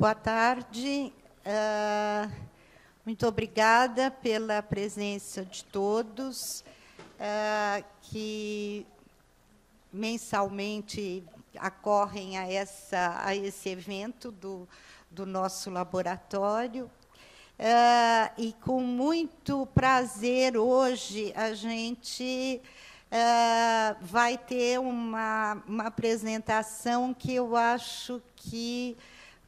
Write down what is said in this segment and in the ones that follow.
Boa tarde. Muito obrigada pela presença de todos, que mensalmente acorrem a esse evento do nosso laboratório. E, com muito prazer, hoje, a gente vai ter uma apresentação que eu acho que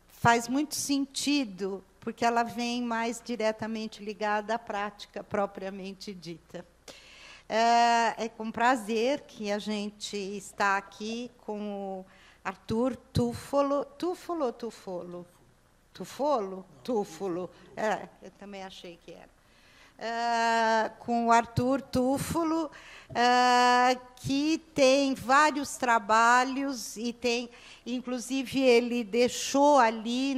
faz muito sentido, porque ela vem mais diretamente ligada à prática propriamente dita. É com prazer que a gente está aqui com o Arthur Tufolo. Tufolo ou Tufolo? Tufolo? Tufolo. Eu também achei que era. Com o Arthur Tufolo, que tem vários trabalhos e tem, inclusive, ele deixou ali,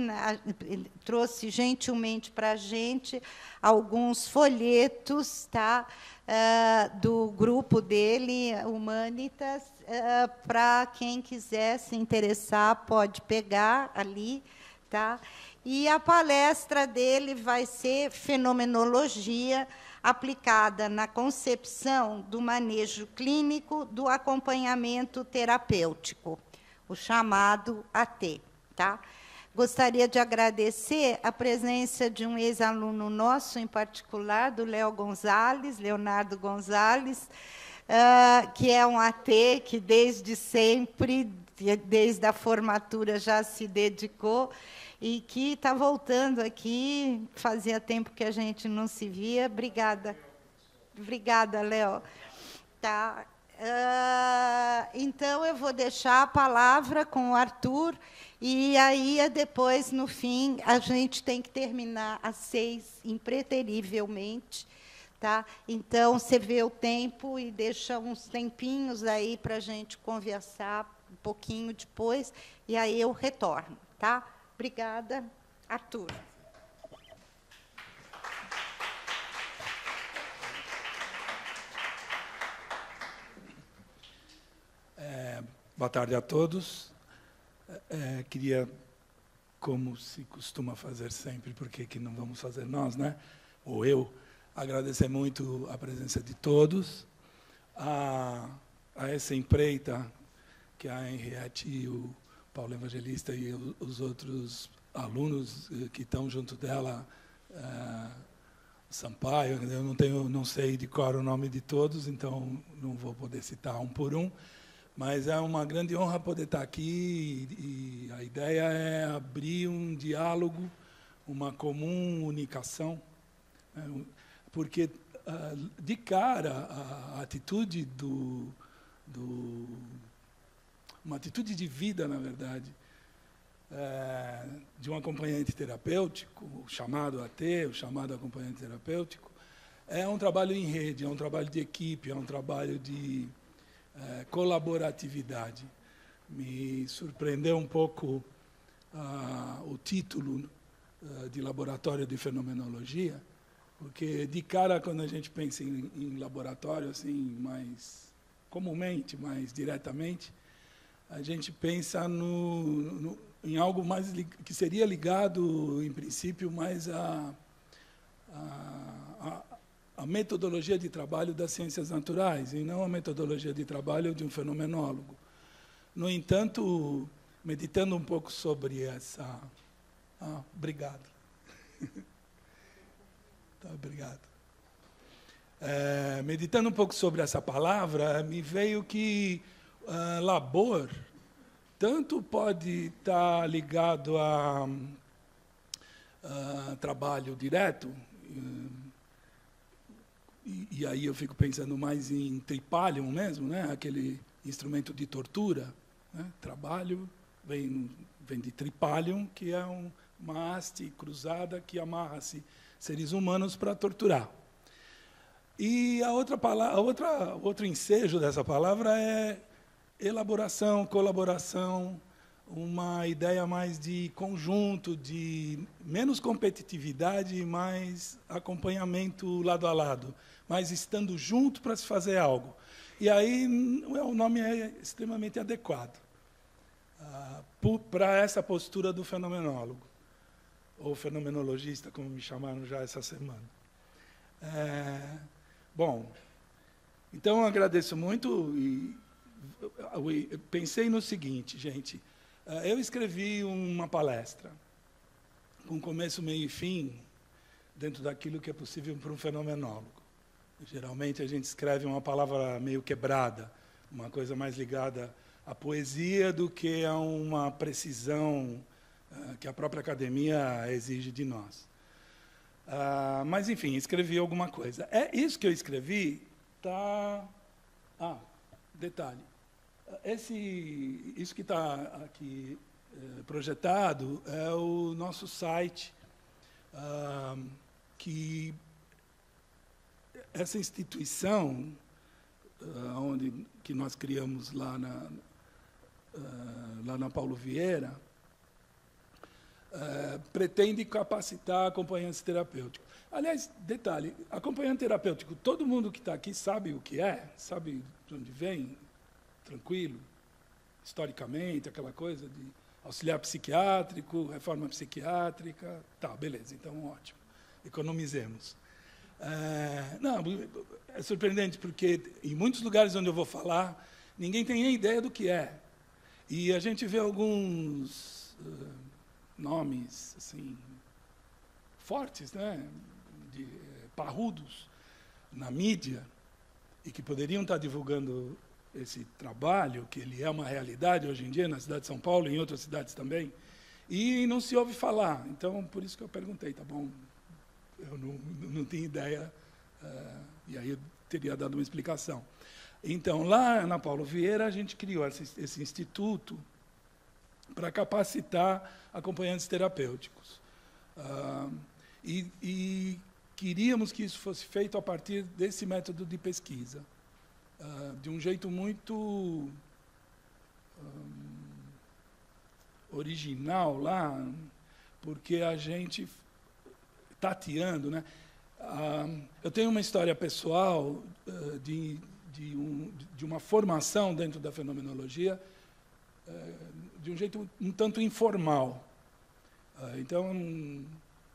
ele trouxe gentilmente para a gente alguns folhetos, tá, do grupo dele, Humanitas, para quem quiser se interessar, pode pegar ali, tá? E a palestra dele vai ser Fenomenologia aplicada na concepção do manejo clínico do acompanhamento terapêutico, o chamado AT. Tá? Gostaria de agradecer a presença de um ex-aluno nosso, em particular, do Leonardo Gonzalez, que é um AT que, desde sempre, desde a formatura, já se dedicou, e que está voltando aqui, fazia tempo que a gente não se via. Obrigada. Obrigada, Léo. Tá. Então, eu vou deixar a palavra com o Arthur, e aí, depois, no fim, a gente tem que terminar às 6, impreterivelmente. Tá? Então, você vê o tempo e deixa uns tempinhos aí para a gente conversar um pouquinho depois, e aí eu retorno. Tá? Obrigada, Arthur. Boa tarde a todos. Queria, como se costuma fazer sempre, porque que não vamos fazer nós, né? Ou eu, agradecer muito a presença de todos, a essa empreita que a Henriette e o Paulo Evangelista e os outros alunos que estão junto dela, Sampaio, eu não sei de cor o nome de todos, então não vou poder citar um por um, mas é uma grande honra poder estar aqui, e a ideia é abrir um diálogo, uma comunicação, porque, de cara, a atitude uma atitude de vida, na verdade, de um acompanhante terapêutico, o chamado AT, o chamado acompanhante terapêutico, é um trabalho em rede, é um trabalho de equipe, é um trabalho de colaboratividade. Me surpreendeu um pouco o título de Laboratório de Fenomenologia, porque, de cara, quando a gente pensa em laboratório, assim, mais comumente, mais diretamente, a gente pensa em algo mais que seria ligado, em princípio, mais à metodologia de trabalho das ciências naturais, e não a metodologia de trabalho de um fenomenólogo. No entanto, meditando um pouco sobre essa... obrigado. Tá, obrigado. Meditando um pouco sobre essa palavra, me veio que labor tanto pode estar ligado a trabalho direto, e aí eu fico pensando mais em tripalium mesmo, né? Aquele instrumento de tortura, né? Trabalho vem de tripalium, que é uma haste cruzada que amarra-se seres humanos para torturar. E outro ensejo dessa palavra é elaboração, colaboração, uma ideia mais de conjunto, de menos competitividade e mais acompanhamento lado a lado, mas estando junto para se fazer algo. E aí o nome é extremamente adequado para essa postura do fenomenólogo. ou fenomenologista, como me chamaram já essa semana. Bom, então eu agradeço muito e pensei no seguinte, gente, eu escrevi uma palestra com começo, meio e fim, dentro daquilo que é possível para um fenomenólogo. Geralmente a gente escreve uma palavra meio quebrada, uma coisa mais ligada à poesia do que a uma precisão que a própria academia exige de nós. Mas, enfim, escrevi alguma coisa. Isso que eu escrevi está... detalhe. Isso que está aqui projetado é o nosso site, que essa instituição que nós criamos lá na Paulo Vieira, pretende capacitar acompanhantes terapêuticos. Aliás, detalhe, acompanhante terapêutico, todo mundo que está aqui sabe o que é, sabe de onde vem, tranquilo, historicamente, aquela coisa de auxiliar psiquiátrico, reforma psiquiátrica, tá, beleza, então ótimo, economizemos. Não, é surpreendente, porque em muitos lugares onde eu vou falar, ninguém tem nem ideia do que é. E a gente vê alguns nomes assim, fortes, né, parrudos, na mídia, e que poderiam estar divulgando esse trabalho, que ele é uma realidade hoje em dia na cidade de São Paulo e em outras cidades também, e não se ouve falar. Então, por isso que eu perguntei, tá bom, eu não tinha ideia, e aí eu teria dado uma explicação. Então, lá na Paulo Vieira, a gente criou esse instituto para capacitar acompanhantes terapêuticos. E queríamos que isso fosse feito a partir desse método de pesquisa, de um jeito muito original lá, porque a gente, tateando, né? Eu tenho uma história pessoal de uma formação dentro da fenomenologia de um jeito um tanto informal. Então,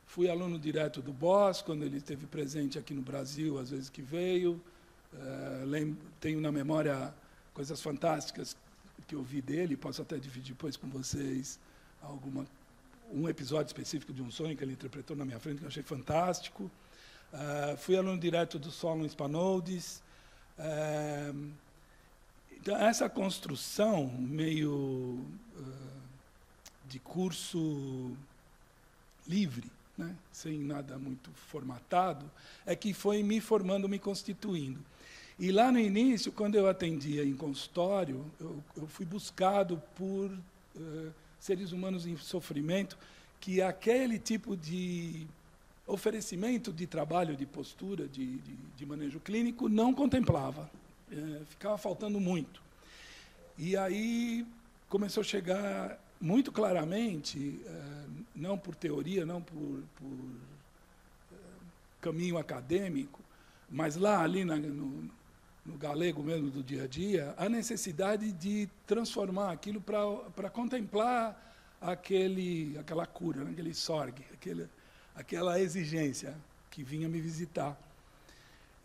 fui aluno direto do Boss, quando ele esteve presente aqui no Brasil, às vezes que veio. Tenho na memória coisas fantásticas que eu vi dele, posso até dividir depois com vocês um episódio específico de um sonho que ele interpretou na minha frente, que eu achei fantástico. Fui aluno direto do Solon Spanoldes. Então, essa construção meio de curso livre, né, sem nada muito formatado, é que foi me formando, me constituindo. E lá no início, quando eu atendia em consultório, eu fui buscado por seres humanos em sofrimento, que aquele tipo de oferecimento de trabalho, de postura, de manejo clínico, não contemplava. Ficava faltando muito. E aí começou a chegar muito claramente, não por teoria, não por caminho acadêmico, mas lá, ali no galego mesmo do dia a dia, a necessidade de transformar aquilo para contemplar aquela cura, né, aquele sorgue, aquela exigência que vinha me visitar.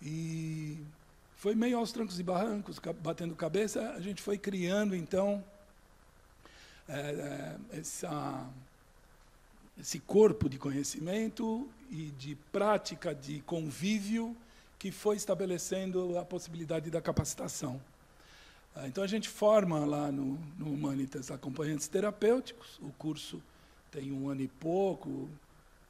E foi meio aos trancos e barrancos, batendo cabeça, a gente foi criando, então, esse corpo de conhecimento e de prática de convívio que foi estabelecendo a possibilidade da capacitação. Então, a gente forma lá no Humanitas acompanhantes terapêuticos, o curso tem 1 ano e pouco,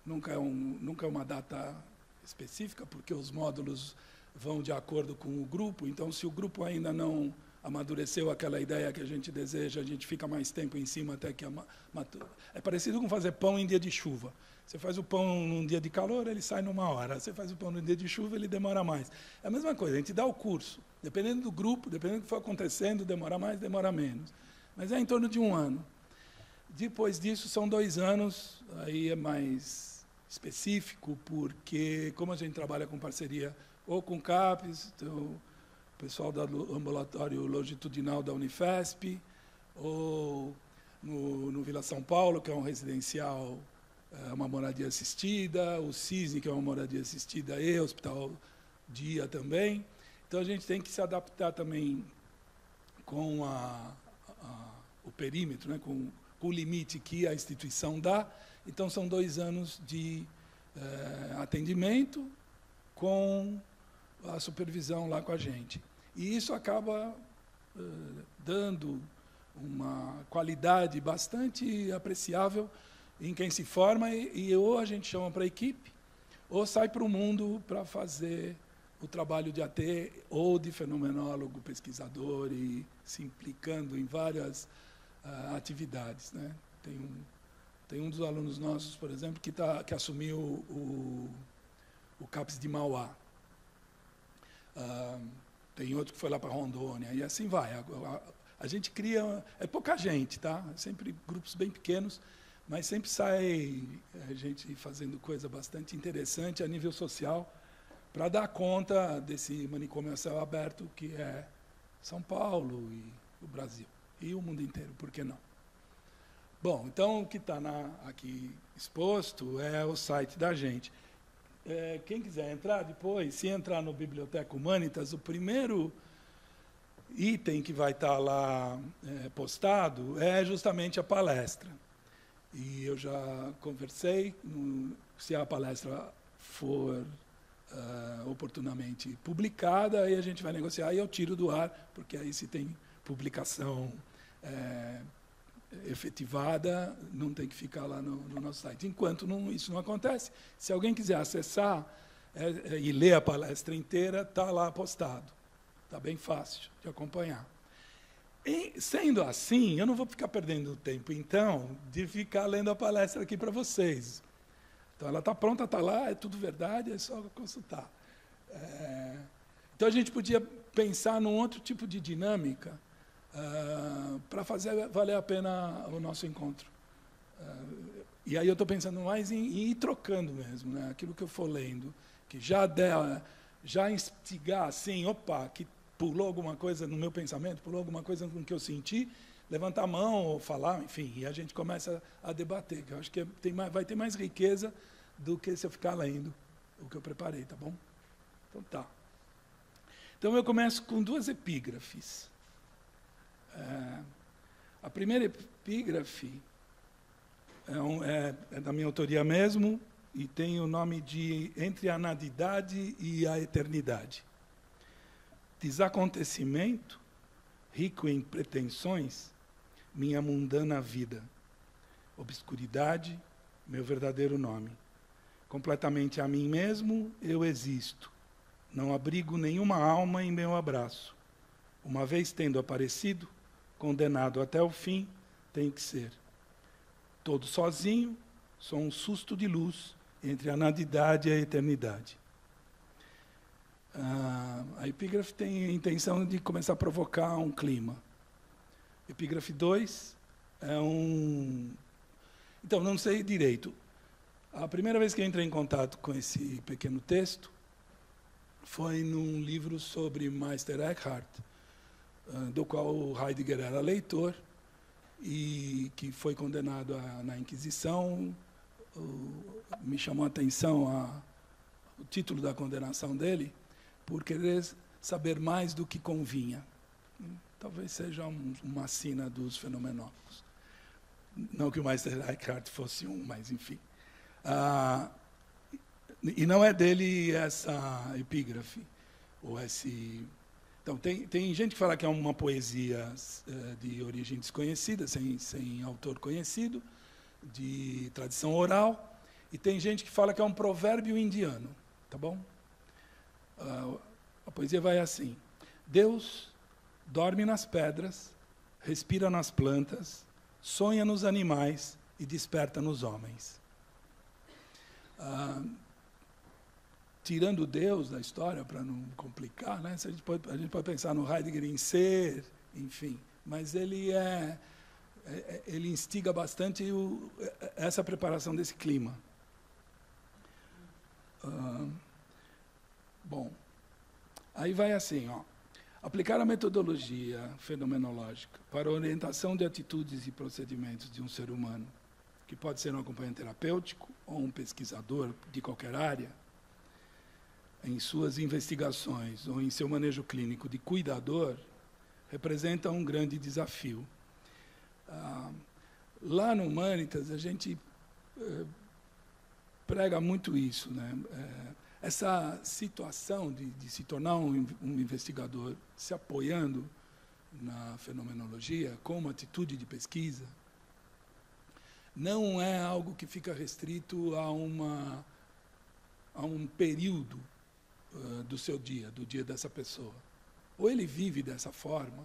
nunca é uma data específica, porque os módulos vão de acordo com o grupo, então, se o grupo ainda não amadureceu aquela ideia que a gente deseja, a gente fica mais tempo em cima até que matura. É parecido com fazer pão em dia de chuva. Você faz o pão num dia de calor, ele sai numa hora. Você faz o pão num dia de chuva, ele demora mais. É a mesma coisa, a gente dá o curso. Dependendo do grupo, dependendo do que for acontecendo, demora mais, demora menos. Mas é em torno de 1 ano. Depois disso, são 2 anos, aí é mais específico, porque como a gente trabalha com parceria ou com o CAPES, então, o pessoal do ambulatório longitudinal da Unifesp, ou no Vila São Paulo, que é um residencial uma moradia assistida, o CISNE, que é uma moradia assistida, e hospital dia também. Então, a gente tem que se adaptar também com o perímetro, né, com o limite que a instituição dá. Então, são 2 anos de atendimento com a supervisão lá com a gente. E isso acaba dando uma qualidade bastante apreciável em quem se forma, e ou a gente chama para a equipe, ou sai para o mundo para fazer o trabalho de AT ou de fenomenólogo, pesquisador, e se implicando em várias atividades, né? Tem um dos alunos nossos, por exemplo, que assumiu o CAPES de Mauá. Tem outro que foi lá para Rondônia, e assim vai. A gente cria... É pouca gente, tá? Sempre grupos bem pequenos, mas sempre sai gente fazendo coisa bastante interessante a nível social para dar conta desse manicômio a céu aberto que é São Paulo e o Brasil. E o mundo inteiro, por que não? Bom, então, o que está aqui exposto é o site da gente. Quem quiser entrar depois, se entrar no Biblioteca Humanitas, o primeiro item que vai estar lá postado é justamente a palestra. E eu já conversei, se a palestra for oportunamente publicada, aí a gente vai negociar e eu tiro do ar, porque aí se tem publicação efetivada, não tem que ficar lá no nosso site. Enquanto isso não acontece, se alguém quiser acessar e ler a palestra inteira, está lá postado. Está bem fácil de acompanhar. E, sendo assim, eu não vou ficar perdendo tempo, então, de ficar lendo a palestra aqui para vocês. Então, ela está pronta, está lá, é tudo verdade, é só consultar. Então, a gente podia pensar num outro tipo de dinâmica para fazer valer a pena o nosso encontro. E aí eu estou pensando mais em ir trocando mesmo, né? Aquilo que eu for lendo, que já instigar assim, opa, que pulou alguma coisa no meu pensamento, pulou alguma coisa no que eu senti, levantar a mão ou falar, enfim, e a gente começa a debater, que eu acho que vai ter mais riqueza do que se eu ficar lendo o que eu preparei, tá bom? Então tá. Então eu começo com 2 epígrafes. A primeira epígrafe é da minha autoria mesmo e tem o nome de Entre a Nadidade e a Eternidade. Desacontecimento, rico em pretensões, minha mundana vida. Obscuridade, meu verdadeiro nome. Completamente a mim mesmo, eu existo. Não abrigo nenhuma alma em meu abraço. Uma vez tendo aparecido, condenado até o fim, tenho que ser. Todo sozinho, sou um susto de luz entre a nadidade e a eternidade. A epígrafe tem a intenção de começar a provocar um clima. Epígrafe 2 é Então, não sei direito. A primeira vez que eu entrei em contato com esse pequeno texto foi num livro sobre Meister Eckhart, do qual o Heidegger era leitor, e que foi condenado na Inquisição. Me chamou a atenção o título da condenação dele, por querer saber mais do que convinha. Talvez seja uma sina dos fenomenólogos. Não que o Meister Eckhart fosse mas enfim. E não é dele essa epígrafe, ou esse... Então, tem gente que fala que é uma poesia de origem desconhecida, sem autor conhecido, de tradição oral, e tem gente que fala que é um provérbio indiano, tá bom? A poesia vai assim: Deus dorme nas pedras, respira nas plantas, sonha nos animais e desperta nos homens. Tirando Deus da história, para não complicar, né? A gente pode pensar no Heidegger em ser, enfim, mas ele instiga bastante essa preparação desse clima. Bom, aí vai assim, aplicar a metodologia fenomenológica para a orientação de atitudes e procedimentos de um ser humano que pode ser um acompanhante terapêutico ou um pesquisador de qualquer área, em suas investigações ou em seu manejo clínico de cuidador, representa um grande desafio. Lá no Humanitas, a gente prega muito isso, né? Essa situação de se tornar um investigador se apoiando na fenomenologia como atitude de pesquisa, não é algo que fica restrito a um período do seu dia, do dia dessa pessoa. Ou ele vive dessa forma,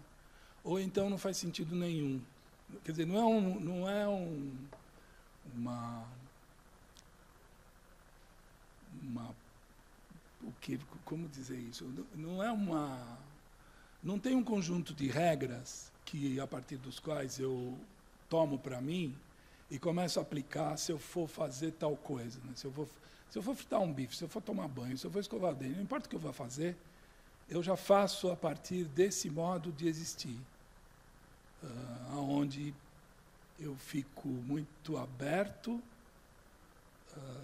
ou então não faz sentido nenhum. Quer dizer, não é como dizer isso? Não tem um conjunto de regras que, a partir dos quais eu tomo para mim e começo a aplicar se eu for fazer tal coisa. Né? Se eu for fritar um bife, se eu for tomar banho, se eu for escovar o dente, não importa o que eu vou fazer, eu já faço a partir desse modo de existir, onde eu fico muito aberto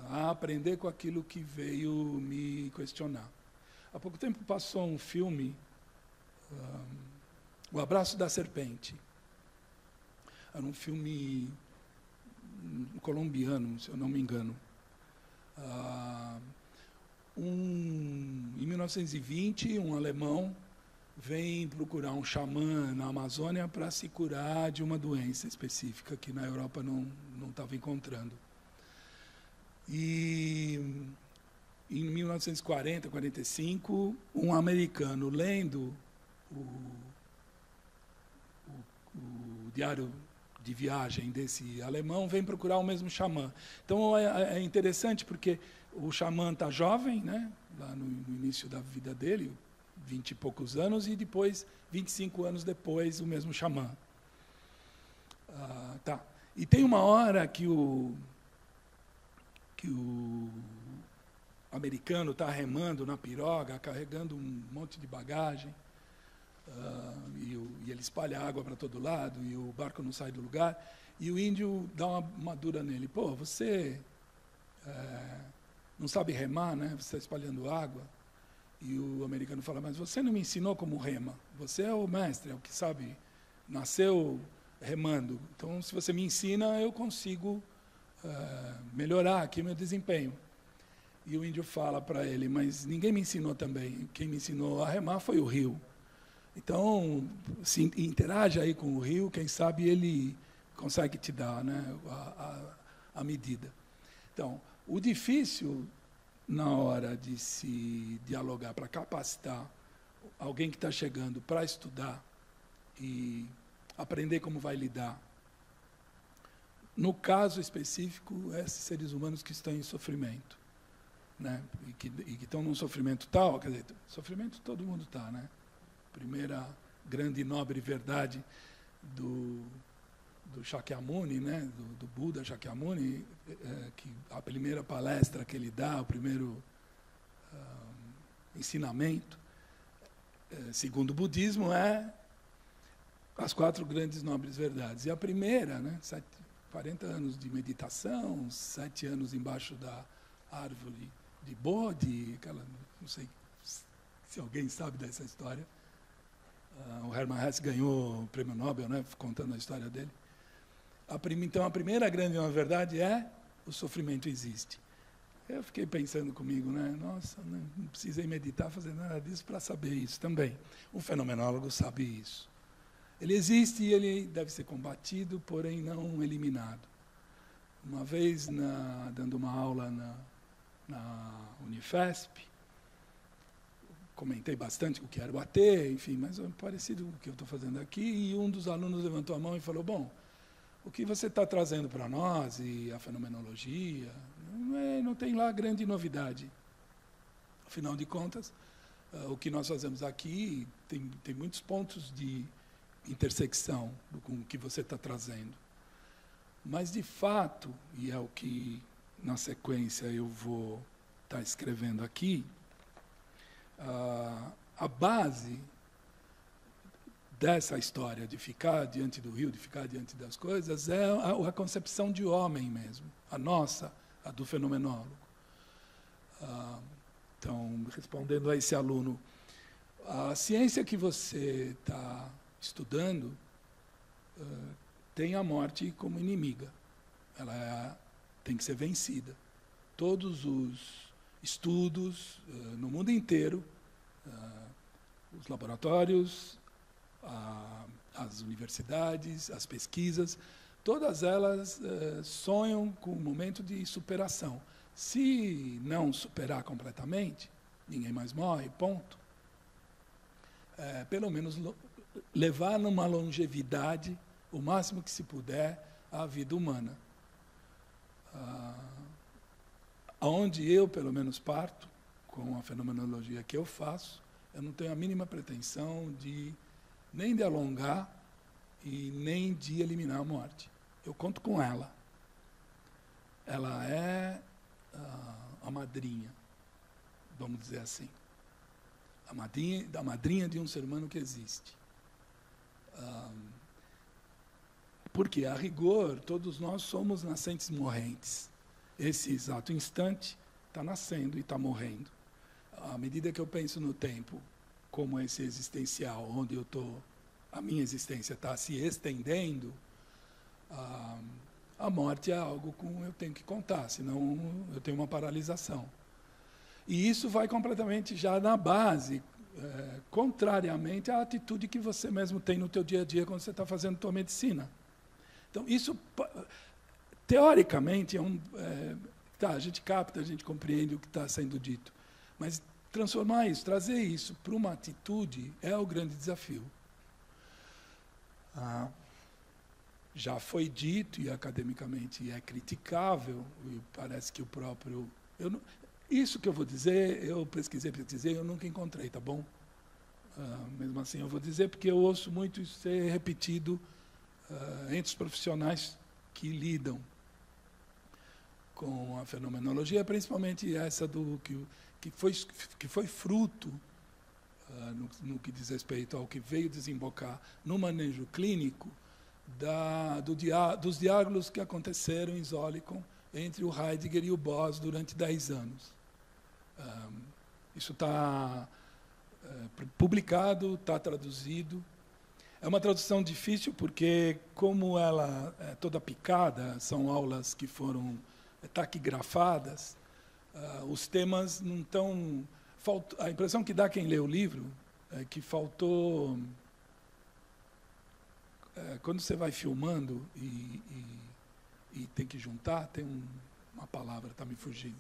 a aprender com aquilo que veio me questionar. Há pouco tempo passou um filme, O Abraço da Serpente. Era um filme colombiano, se eu não me engano. Em 1920, um alemão vem procurar um xamã na Amazônia para se curar de uma doença específica que na Europa não estava encontrando. E em 1940, 45, um americano, lendo o diário de viagem desse alemão, vem procurar o mesmo xamã. Então, é interessante porque o xamã está jovem, né, lá no início da vida dele, 20 e poucos anos, e depois, 25 anos depois, o mesmo xamã. Tá. E tem uma hora que o americano está remando na piroga, carregando um monte de bagagem, e ele espalha água para todo lado, e o barco não sai do lugar, e o índio dá uma dura nele. Pô, você não sabe remar, né? Você está espalhando água. E o americano fala, mas você não me ensinou como rema. Você é o mestre, é o que sabe, nasceu remando. Então, se você me ensina, eu consigo melhorar aqui meu desempenho. E o índio fala para ele, mas ninguém me ensinou também. Quem me ensinou a remar foi o rio. Então, se interage aí com o rio, quem sabe ele consegue te dar, né, a medida. Então, o difícil na hora de se dialogar para capacitar alguém que está chegando para estudar e aprender como vai lidar, no caso específico, esses seres humanos que estão em sofrimento, né, e que estão num sofrimento tal, quer dizer, sofrimento todo mundo está, né? Primeira grande e nobre verdade do Shakyamuni, né, do Buda Shakyamuni, que a primeira palestra que ele dá, o primeiro ensinamento, segundo o budismo, é as 4 grandes nobres verdades. E a primeira, né, 40 anos de meditação, 7 anos embaixo da árvore de Bodhi, não sei se alguém sabe dessa história. O Hermann Hesse ganhou o prêmio Nobel, né, contando a história dele. Então, a primeira grande verdade é o sofrimento existe. Eu fiquei pensando comigo, né, nossa, não precisei meditar, fazer nada disso para saber isso também. O fenomenólogo sabe isso. Ele existe e ele deve ser combatido, porém não eliminado. Uma vez, dando uma aula na Unifesp, comentei bastante o que era o AT, enfim, mas é parecido com o que eu estou fazendo aqui, e um dos alunos levantou a mão e falou, bom, o que você está trazendo para nós, e a fenomenologia, não tem lá grande novidade. Afinal de contas, o que nós fazemos aqui tem muitos pontos de intersecção com o que você está trazendo. Mas, de fato, e é o que, na sequência, eu vou estar escrevendo aqui, a base dessa história de ficar diante do rio, de ficar diante das coisas, é a concepção de homem mesmo, a nossa, a do fenomenólogo. Então, respondendo a esse aluno, a ciência que você está estudando tem a morte como inimiga. Ela tem que ser vencida. Todos os estudos no mundo inteiro, os laboratórios, as universidades, as pesquisas, todas elas sonham com um momento de superação. Se não superar completamente, ninguém mais morre, ponto. Pelo menos levar numa longevidade, o máximo que se puder, a vida humana. Aonde eu, pelo menos, parto, com a fenomenologia que eu faço, eu não tenho a mínima pretensão nem de alongar e nem de eliminar a morte. Eu conto com ela. Ela é a madrinha, vamos dizer assim. A madrinha de um ser humano que existe. Porque, a rigor, todos nós somos nascentes morrentes. Esse exato instante está nascendo e está morrendo. À medida que eu penso no tempo como esse existencial, onde a minha existência está se estendendo, a morte é algo com eu tenho que contar, senão eu tenho uma paralisação. E isso vai completamente já na base, contrariamente à atitude que você mesmo tem no teu dia a dia quando você está fazendo tua medicina. Então, isso, teoricamente, a gente capta, a gente compreende o que está sendo dito, mas transformar isso, trazer isso para uma atitude é o grande desafio. Já foi dito, e academicamente é criticável, e parece que o próprio... Isso que eu vou dizer, eu pesquisei, eu nunca encontrei, tá bom? Mesmo assim, eu vou dizer, porque eu ouço muito isso ser repetido entre os profissionais que lidam com a fenomenologia, principalmente essa que foi fruto, no que diz respeito ao que veio desembocar no manejo clínico, dos diálogos que aconteceram em Zollikon entre o Heidegger e o Boas durante 10 anos. Isso está publicado, está traduzido. É uma tradução difícil porque, como ela é toda picada, são aulas que foram taquigrafadas, os temas não estão... A impressão que dá quem lê o livro é que faltou... quando você vai filmando e tem que juntar, tem uma palavra, está me fugindo.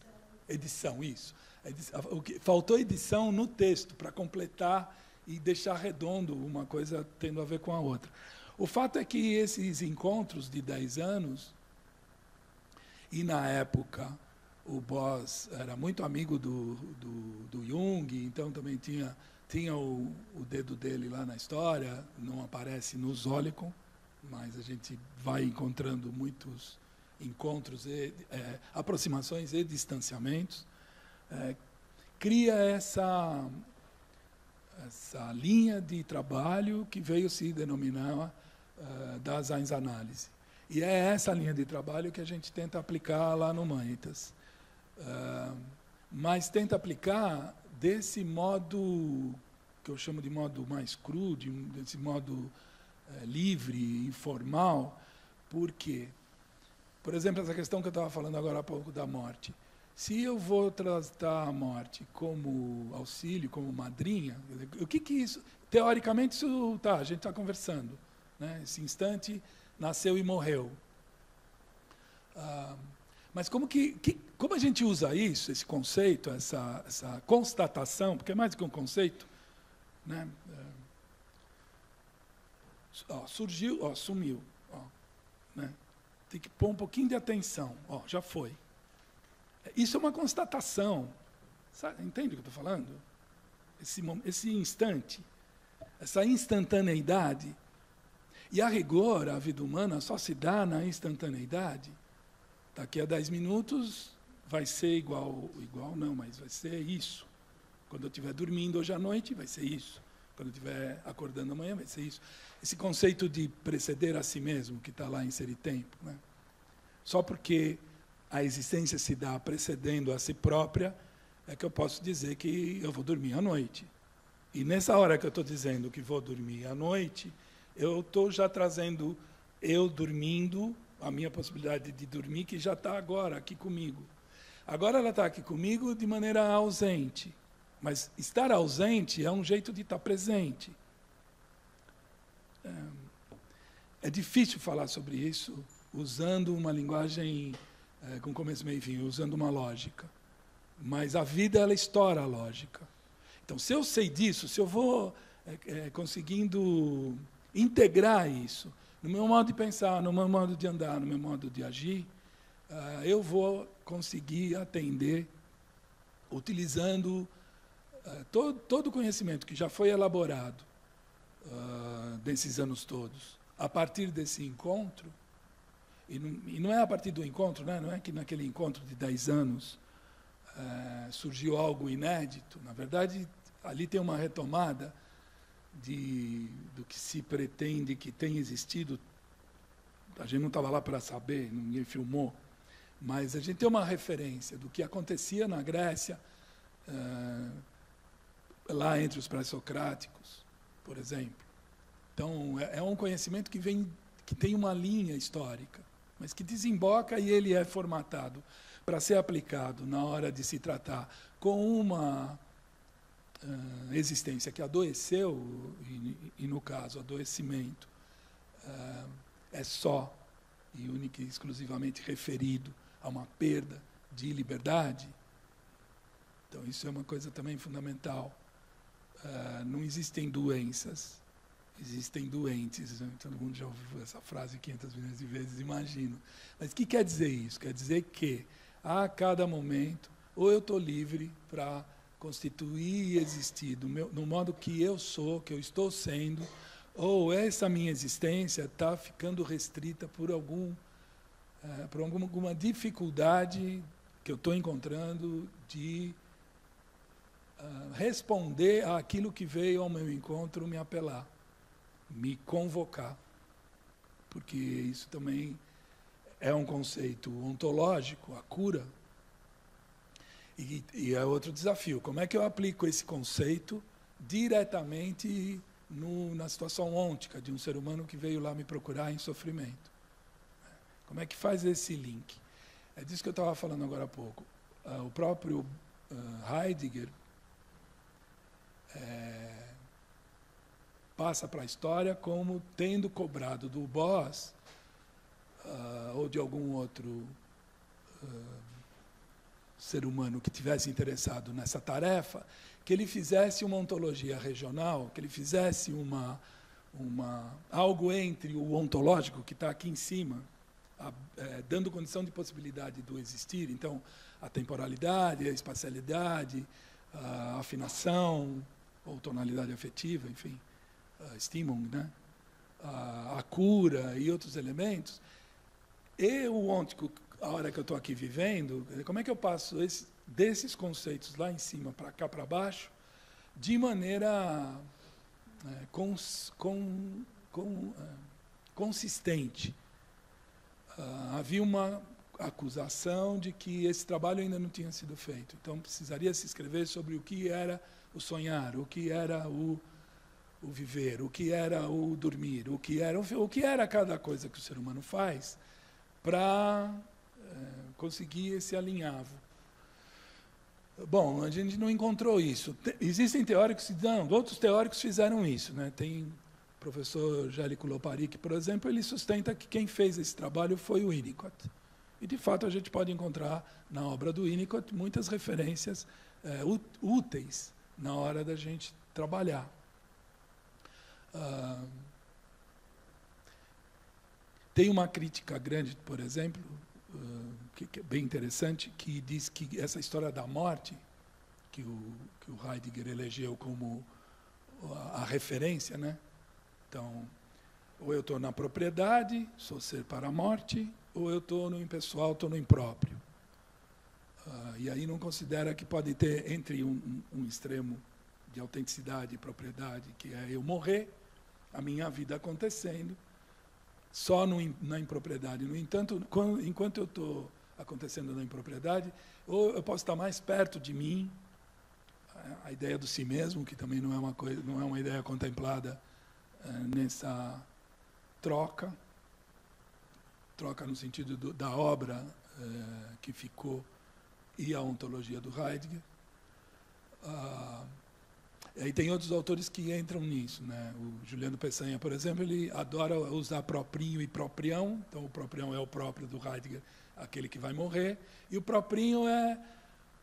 Edição, isso. Faltou edição no texto para completar e deixar redondo uma coisa tendo a ver com a outra. O fato é que esses encontros de 10 anos, e na época o Boas era muito amigo do Jung, então também tinha o dedo dele lá na história, não aparece no Zollikon, mas a gente vai encontrando muitos encontros, aproximações e distanciamentos. Cria essa linha de trabalho que veio se denominar das Análise. E é essa linha de trabalho que a gente tenta aplicar lá no Humanitas. Mas tenta aplicar desse modo, que eu chamo de modo mais cru, desse modo livre, informal. Por quê? Por exemplo, essa questão que eu estava falando agora há pouco da morte. Se eu vou tratar a morte como auxílio, como madrinha, o que isso... Teoricamente, isso a gente está conversando. Né? Esse instante nasceu e morreu. Mas como a gente usa isso, esse conceito, essa constatação, porque é mais do que um conceito, né? Surgiu, sumiu. Né? Tem que pôr um pouquinho de atenção. Já foi. Isso é uma constatação. Sabe, entende o que eu estou falando? Esse instante, essa instantaneidade. E, a rigor, a vida humana só se dá na instantaneidade. Daqui a 10 minutos vai ser igual não, mas vai ser isso. Quando eu estiver dormindo hoje à noite, vai ser isso. Quando eu estiver acordando amanhã, vai ser isso. Esse conceito de preceder a si mesmo, que está lá em Ser e Tempo, né? Só porque a existência se dá precedendo a si própria, é que eu posso dizer que eu vou dormir à noite. E nessa hora que eu estou dizendo que vou dormir à noite, eu estou já trazendo eu dormindo, a minha possibilidade de dormir, que já está agora aqui comigo. Agora ela está aqui comigo de maneira ausente. Mas estar ausente é um jeito de estar presente. É difícil falar sobre isso usando uma linguagem com começo, meio e fim, usando uma lógica. Mas a vida, ela estoura a lógica. Então, se eu sei disso, se eu vou conseguindo integrar isso no meu modo de pensar, no meu modo de andar, no meu modo de agir, eu vou conseguir atender utilizando todo o conhecimento que já foi elaborado desses anos todos, a partir desse encontro, e não é a partir do encontro, né? Não é que naquele encontro de 10 anos surgiu algo inédito. Na verdade, ali tem uma retomada do que se pretende que tenha existido. A gente não estava lá para saber, ninguém filmou, mas a gente tem uma referência do que acontecia na Grécia, lá entre os pré-socráticos, por exemplo. Então, é um conhecimento que tem uma linha histórica, mas que desemboca e ele é formatado para ser aplicado na hora de se tratar com uma existência que adoeceu, e no caso, adoecimento, é só e única e exclusivamente referido a uma perda de liberdade. Então, isso é uma coisa também fundamental. Não existem doenças, existem doentes. Todo mundo já ouviu essa frase 500 milhões de vezes, imagino. Mas o que quer dizer isso? Quer dizer que, a cada momento, ou eu estou livre para constituir e existir no modo que eu sou, que eu estou sendo, ou essa minha existência está ficando restrita por alguma dificuldade que eu estou encontrando de responder àquilo que veio ao meu encontro me apelar, me convocar. Porque isso também é um conceito ontológico, a cura. E é outro desafio. Como é que eu aplico esse conceito diretamente na situação ôntica de um ser humano que veio lá me procurar em sofrimento? Como é que faz esse link? É disso que eu estava falando agora há pouco. O próprio Heidegger passa para a história como tendo cobrado do Boss ou de algum outro ser humano que tivesse interessado nessa tarefa, que ele fizesse uma ontologia regional, que ele fizesse algo entre o ontológico, que está aqui em cima, dando condição de possibilidade do existir. Então, a temporalidade, a espacialidade, a afinação, ou tonalidade afetiva, enfim, Stimmung, né? A cura e outros elementos. E o ôntico, a hora que eu estou aqui vivendo, como é que eu passo desses conceitos lá em cima para cá, para baixo, de maneira consistente? Havia uma acusação de que esse trabalho ainda não tinha sido feito. Então, precisaria se escrever sobre o que era o sonhar, o que era o viver, o que era o dormir, o que era cada coisa que o ser humano faz para conseguir esse alinhavo. Bom, a gente não encontrou isso. Existem teóricos que não, outros teóricos fizeram isso, né? Tem o professor Gélico Loparic, por exemplo, ele sustenta que quem fez esse trabalho foi o Winnicott. E, de fato, a gente pode encontrar na obra do Winnicott muitas referências úteis na hora da gente trabalhar. Tem uma crítica grande, por exemplo, que é bem interessante, que diz que essa história da morte, que o Heidegger elegeu como a referência, né? Então, ou eu estou na propriedade, sou ser para a morte, ou eu estou no impessoal, estou no impróprio. E aí não considera que pode ter entre um extremo de autenticidade e propriedade, que é eu morrer, a minha vida acontecendo, só na impropriedade. No entanto, enquanto eu estou acontecendo na impropriedade, ou eu posso estar mais perto de mim, a ideia do si mesmo, que também não é uma ideia contemplada nessa troca no sentido da obra que ficou e a ontologia do Heidegger. E tem outros autores que entram nisso, né? O Juliano Peçanha, por exemplo, ele adora usar proprinho e proprião. Então, o proprião é o próprio do Heidegger, aquele que vai morrer, e o proprinho é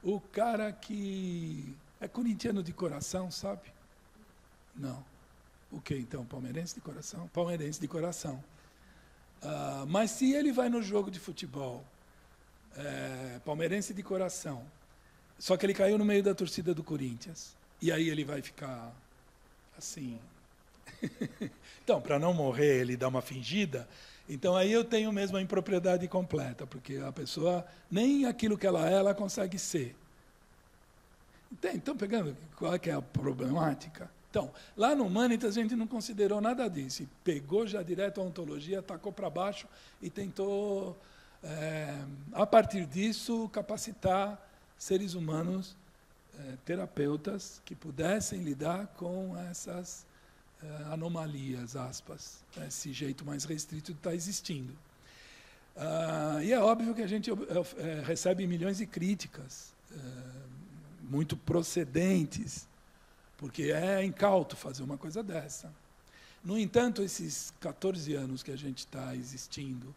o cara que é corintiano de coração, sabe? Não. O que então? Palmeirense de coração? Palmeirense de coração. Mas se ele vai no jogo de futebol, palmeirense de coração, só que ele caiu no meio da torcida do Corinthians, e aí ele vai ficar assim. Então, para não morrer, ele dá uma fingida. Então, aí eu tenho mesmo a impropriedade completa, porque a pessoa, nem aquilo que ela consegue ser. Então, pegando, qual é que é a problemática? Então, lá no Humanitas, a gente não considerou nada disso. E pegou já direto a ontologia, tacou para baixo e tentou, a partir disso, capacitar seres humanos, terapeutas, que pudessem lidar com essas anomalias, aspas, esse jeito mais restrito de estar existindo. E é óbvio que a gente recebe milhões de críticas, muito procedentes, porque é incauto fazer uma coisa dessa. No entanto, esses 14 anos que a gente está existindo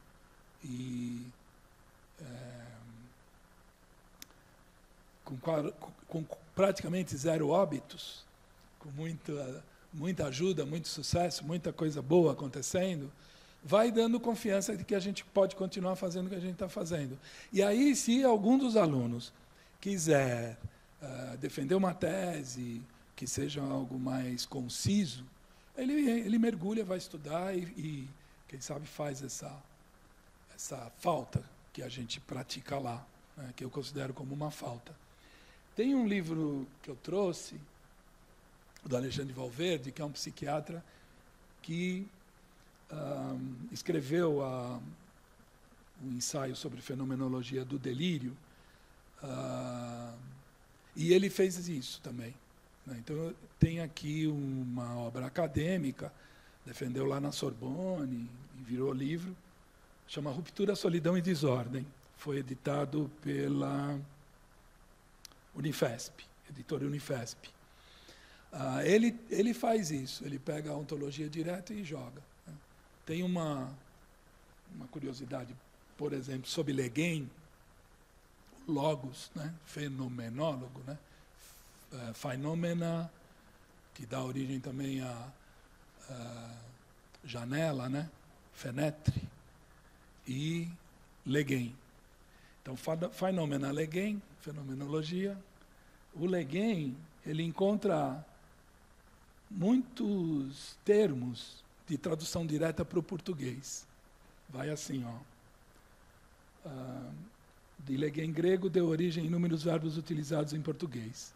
e com praticamente zero óbitos, com muita ajuda, muito sucesso, muita coisa boa acontecendo, vai dando confiança de que a gente pode continuar fazendo o que a gente está fazendo. E aí, se algum dos alunos quiser defender uma tese que seja algo mais conciso, ele mergulha, vai estudar e quem sabe, faz essa falta que a gente pratica lá, né, que eu considero como uma falta. Tem um livro que eu trouxe, do Alexandre Valverde, que é um psiquiatra que escreveu um ensaio sobre fenomenologia do delírio, e ele fez isso também, né? Então, tem aqui uma obra acadêmica, defendeu lá na Sorbonne, e virou livro, chama Ruptura, Solidão e Desordem. Foi editado pela Unifesp, editora Unifesp. Ele faz isso, ele pega a ontologia direto e joga, né? Tem uma curiosidade, por exemplo, sobre Le Guin, logos, né? Fenomenólogo, né? Phenomena, que dá origem também a janela, né? Fenetre, e Le Guin. Então, Phenomena, Le Guin, fenomenologia. O Le Guin, ele encontra muitos termos de tradução direta para o português. Vai assim, ó. De Le Guin grego deu origem a inúmeros verbos utilizados em português.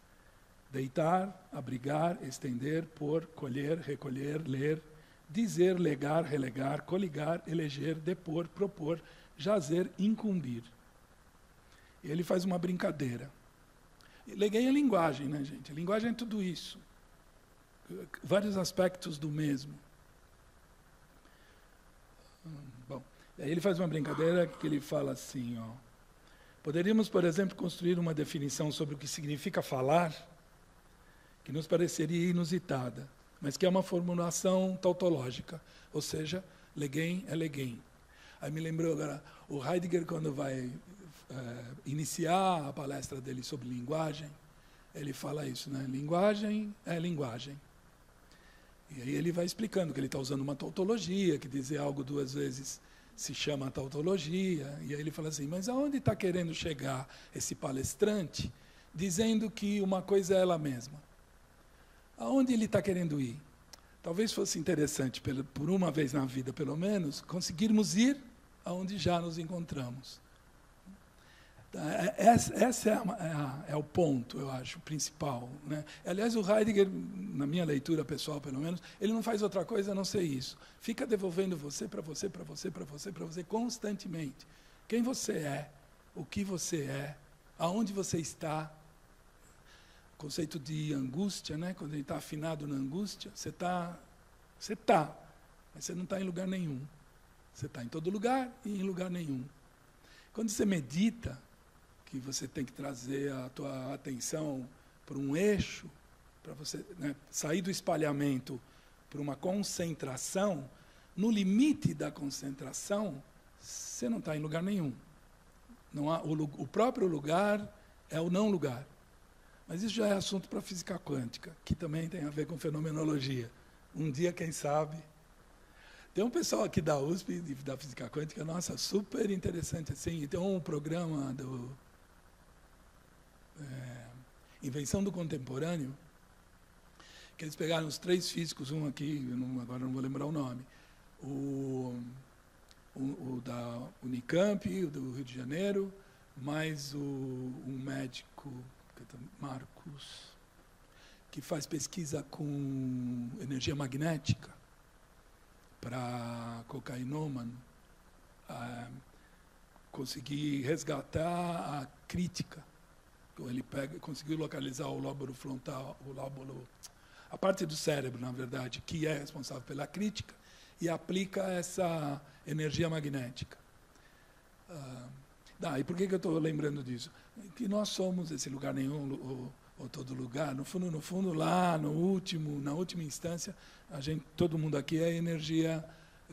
Deitar, abrigar, estender, pôr, colher, recolher, ler, dizer, legar, relegar, coligar, eleger, depor, propor, jazer, incumbir. E ele faz uma brincadeira. Le Guin é linguagem, né, gente? A linguagem é tudo isso. Vários aspectos do mesmo. Bom, aí ele faz uma brincadeira que ele fala assim, ó. Poderíamos, por exemplo, construir uma definição sobre o que significa falar, que nos pareceria inusitada, mas que é uma formulação tautológica, ou seja, Le Guin é Le Guin. Aí me lembrou agora, o Heidegger, quando vai iniciar a palestra dele sobre linguagem, ele fala isso, né? Linguagem é linguagem. E aí ele vai explicando que ele está usando uma tautologia, que dizer algo duas vezes se chama tautologia, e aí ele fala assim, mas aonde está querendo chegar esse palestrante dizendo que uma coisa é ela mesma? Aonde ele está querendo ir? Talvez fosse interessante, por uma vez na vida, pelo menos, conseguirmos ir aonde já nos encontramos. Esse é o ponto, eu acho, principal, né? Aliás, o Heidegger, na minha leitura pessoal, pelo menos, ele não faz outra coisa a não ser isso. Fica devolvendo você para você, para você, para você, para você, constantemente. Quem você é, o que você é, aonde você está. O conceito de angústia, né? Quando a gente está afinado na angústia, você está, mas você não está em lugar nenhum. Você está em todo lugar e em lugar nenhum. Quando você medita, que você tem que trazer a tua atenção para um eixo, para você, né, sair do espalhamento para uma concentração, no limite da concentração, você não está em lugar nenhum. Não há, o próprio lugar é o não lugar. Mas isso já é assunto para a física quântica, que também tem a ver com fenomenologia. Um dia, quem sabe... Tem um pessoal aqui da USP, da física quântica, nossa, super interessante. Assim, tem um programa do Invenção do Contemporâneo, que eles pegaram os 3 físicos, um aqui, agora não vou lembrar o nome, o da Unicamp, o do Rio de Janeiro, mais um médico, Marcos, que faz pesquisa com energia magnética para cocainômano, conseguir resgatar a crítica. Então, ele conseguiu localizar o lóbulo frontal, a parte do cérebro, na verdade, que é responsável pela crítica, e aplica essa energia magnética. E por que eu estou lembrando disso? Que nós somos esse lugar nenhum, ou todo lugar. No fundo, lá, na última instância, todo mundo aqui é energia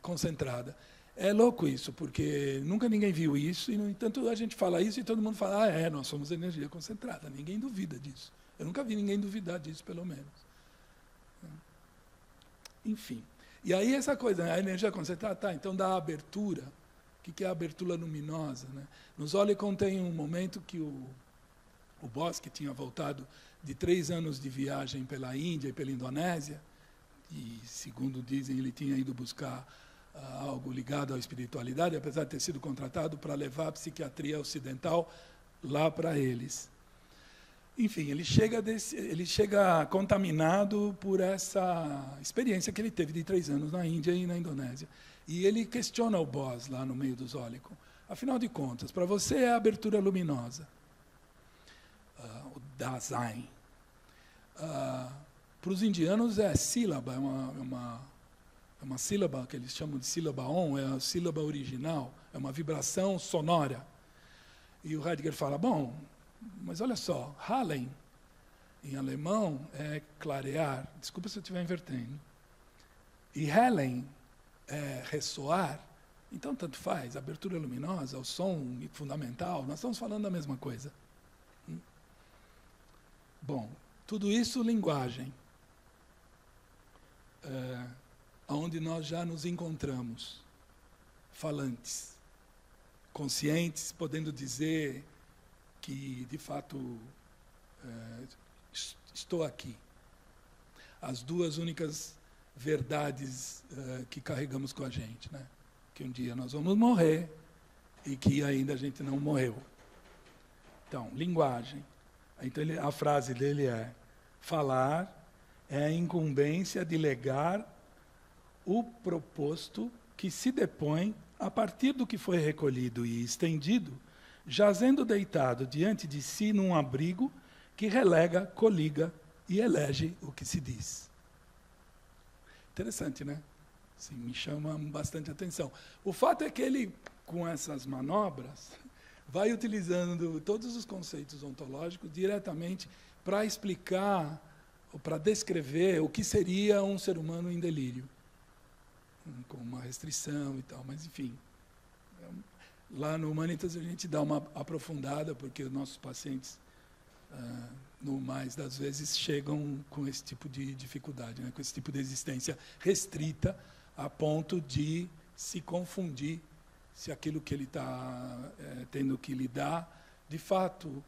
concentrada. É louco isso, porque nunca ninguém viu isso, e, no entanto, a gente fala isso e todo mundo fala, nós somos energia concentrada. Ninguém duvida disso. Eu nunca vi ninguém duvidar disso, pelo menos. Enfim. E aí essa coisa, a energia concentrada, então dá abertura. O que é a abertura luminosa? Né? Nos Olicon tem um momento que o Bosque tinha voltado de 3 anos de viagem pela Índia e pela Indonésia, e, segundo dizem, ele tinha ido buscar algo ligado à espiritualidade, apesar de ter sido contratado para levar a psiquiatria ocidental lá para eles. Enfim, ele chega contaminado por essa experiência que ele teve de 3 anos na Índia e na Indonésia. E ele questiona o Boss lá no meio dos Olicon. Afinal de contas, para você é a abertura luminosa. O Dasein. Para os indianos é sílaba, é uma sílaba que eles chamam de sílaba on, é a sílaba original, é uma vibração sonora. E o Heidegger fala, bom, mas olha só, Hallen, em alemão, é clarear, desculpa se eu estiver invertendo, e Hellen é ressoar, então tanto faz, abertura luminosa, o som fundamental, nós estamos falando da mesma coisa. Bom, tudo isso linguagem, onde nós já nos encontramos, falantes, conscientes, podendo dizer que, de fato, estou aqui. As 2 únicas verdades que carregamos com a gente, né? Que um dia nós vamos morrer e que ainda a gente não morreu. Então, linguagem. Então, a frase dele é: falar é a incumbência de legar o proposto que se depõe a partir do que foi recolhido e estendido, jazendo deitado diante de si num abrigo que relega, coliga e elege o que se diz. Interessante, né? Sim, me chama bastante atenção. O fato é que ele, com essas manobras, vai utilizando todos os conceitos ontológicos diretamente para explicar, ou para descrever o que seria um ser humano em delírio, com uma restrição e tal, mas, enfim. Lá no Humanitas a gente dá uma aprofundada, porque os nossos pacientes, no mais das vezes, chegam com esse tipo de dificuldade, né? Com esse tipo de existência restrita, a ponto de se confundir se aquilo que ele está tendo que lidar, de fato,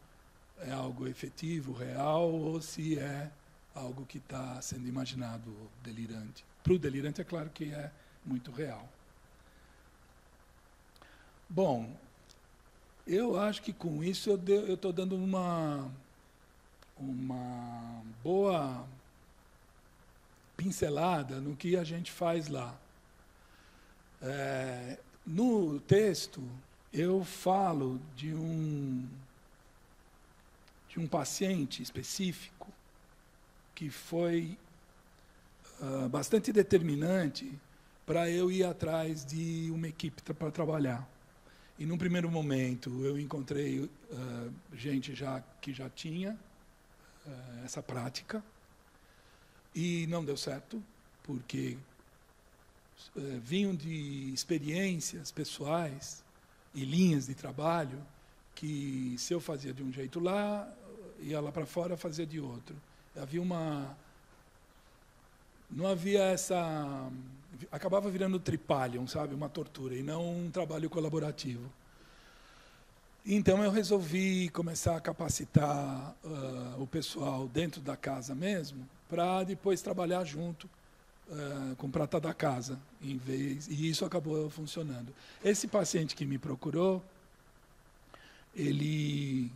é algo efetivo, real, ou se é algo que está sendo imaginado, delirante. Para o delirante, é claro que é muito real. Bom, Eu acho que com isso eu estou dando uma boa pincelada no que a gente faz lá. No texto, eu falo de um paciente específico que foi bastante determinante para eu ir atrás de uma equipe para trabalhar. E, num primeiro momento, eu encontrei gente que já tinha essa prática, e não deu certo, porque vinham de experiências pessoais e linhas de trabalho que, se eu fazia de um jeito lá, ia lá para fora, fazia de outro. Não havia essa... Acabava virando tripalium, sabe? Uma tortura, e não um trabalho colaborativo. Então, eu resolvi começar a capacitar o pessoal dentro da casa mesmo, para depois trabalhar junto com prata da casa, e isso acabou funcionando. Esse paciente que me procurou, ele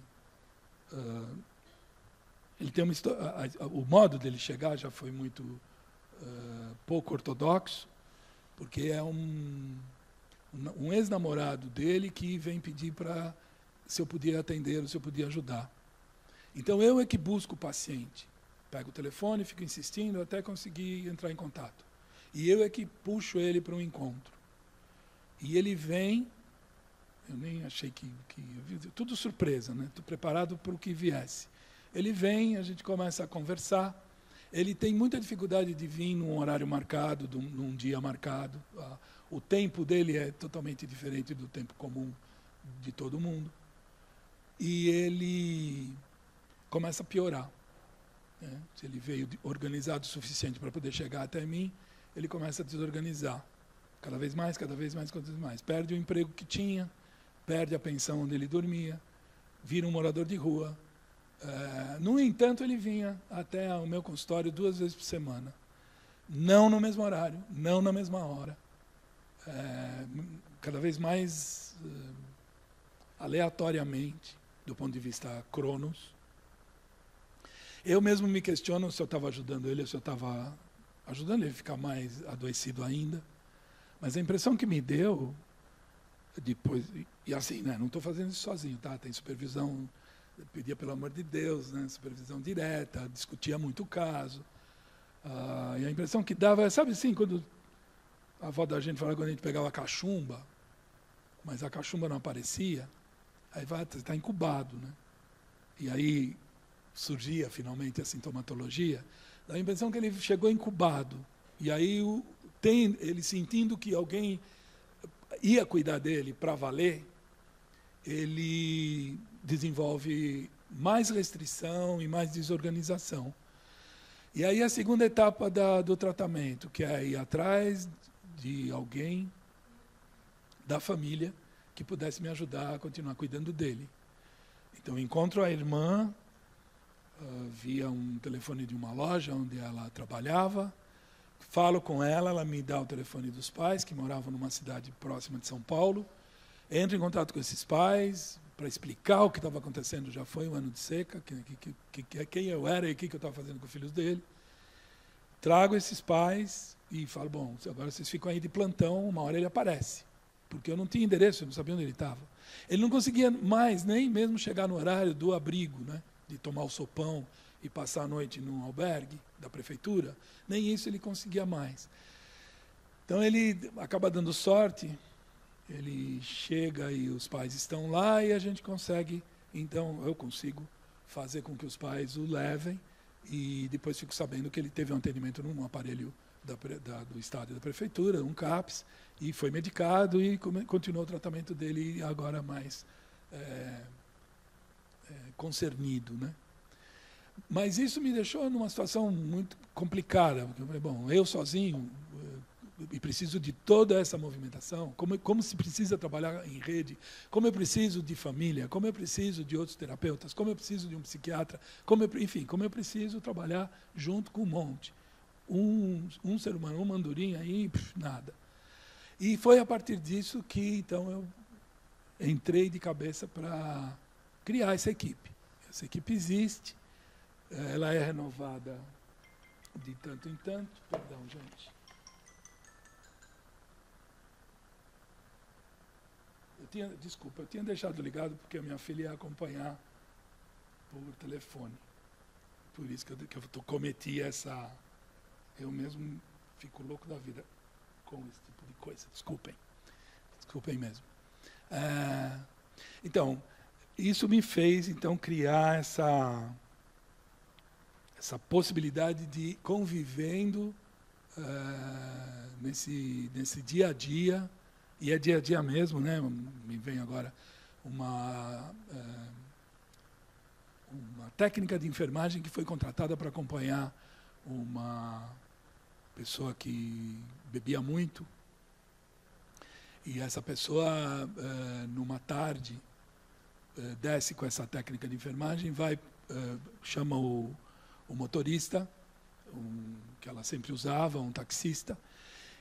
tem uma história, o modo dele chegar já foi muito pouco ortodoxo, porque é um ex-namorado dele que vem pedir para se eu podia atender ou se eu podia ajudar. Então, eu é que busco o paciente. Pego o telefone, fico insistindo até conseguir entrar em contato. E eu é que puxo ele para um encontro. E ele vem, eu nem achei que tudo surpresa, né? Estou preparado para o que viesse. Ele vem, a gente começa a conversar. Ele tem muita dificuldade de vir num horário marcado, num dia marcado. O tempo dele é totalmente diferente do tempo comum de todo mundo. E ele começa a piorar. Se ele veio organizado o suficiente para poder chegar até mim, ele começa a desorganizar. Cada vez mais, cada vez mais, cada vez mais. Perde o emprego que tinha, perde a pensão onde ele dormia, vira um morador de rua. No entanto, ele vinha até o meu consultório 2 vezes por semana. Não no mesmo horário, não na mesma hora. Cada vez mais aleatoriamente, do ponto de vista cronos. Eu mesmo me questiono se eu estava ajudando ele ou se eu estava ajudando ele a ficar mais adoecido ainda. Mas a impressão que me deu, depois, e assim, né, não estou fazendo isso sozinho, tá? Tem supervisão, pedia pelo amor de Deus, né, supervisão direta, discutia muito o caso. E a impressão que dava, sabe assim, quando a avó da gente falava quando a gente pegava a cachumba, mas a cachumba não aparecia, aí está incubado, né? E aí surgia finalmente a sintomatologia, dá a impressão que ele chegou incubado. E aí ele sentindo que alguém ia cuidar dele para valer, ele desenvolve mais restrição e mais desorganização. E aí a segunda etapa do tratamento, que é ir atrás de alguém da família que pudesse me ajudar a continuar cuidando dele. Então, encontro a irmã via um telefone de uma loja onde ela trabalhava, falo com ela, ela me dá o telefone dos pais, que moravam numa cidade próxima de São Paulo, entro em contato com esses pais para explicar o que estava acontecendo. Já foi um ano de seca, quem eu era e o que eu estava fazendo com os filhos dele. Trago esses pais e falo, bom, agora vocês ficam aí de plantão, uma hora ele aparece. Porque eu não tinha endereço, eu não sabia onde ele estava. Ele não conseguia mais nem mesmo chegar no horário do abrigo, né, de tomar o sopão e passar a noite num albergue da prefeitura. Nem isso ele conseguia mais. Então ele acaba dando sorte, ele chega e os pais estão lá e a gente consegue, então eu consigo fazer com que os pais o levem e depois fico sabendo que ele teve um atendimento num aparelho do Estado e da Prefeitura, um CAPS, e foi medicado e continuou o tratamento dele agora mais concernido, né? Mas isso me deixou numa situação muito complicada, porque eu falei, bom, eu sozinho e preciso de toda essa movimentação, como se precisa trabalhar em rede, como eu preciso de família, como eu preciso de outros terapeutas, como eu preciso de um psiquiatra, enfim, como eu preciso trabalhar junto com um monte. Um ser humano, uma andorinha aí, nada. E foi a partir disso que, então, entrei de cabeça para criar essa equipe. Essa equipe existe, ela é renovada de tanto em tanto. Perdão, gente. Desculpa, eu tinha deixado ligado porque a minha filha ia acompanhar por telefone. Por isso que eu cometi essa... Eu mesmo fico louco da vida com esse tipo de coisa. Desculpem. Desculpem mesmo. Então, isso me fez criar essa possibilidade de ir convivendo nesse dia a dia, e é dia a dia mesmo, né? Me vem agora uma técnica de enfermagem que foi contratada para acompanhar uma pessoa que bebia muito. E essa pessoa, numa tarde, desce com essa técnica de enfermagem, chama o motorista, que ela sempre usava, um taxista,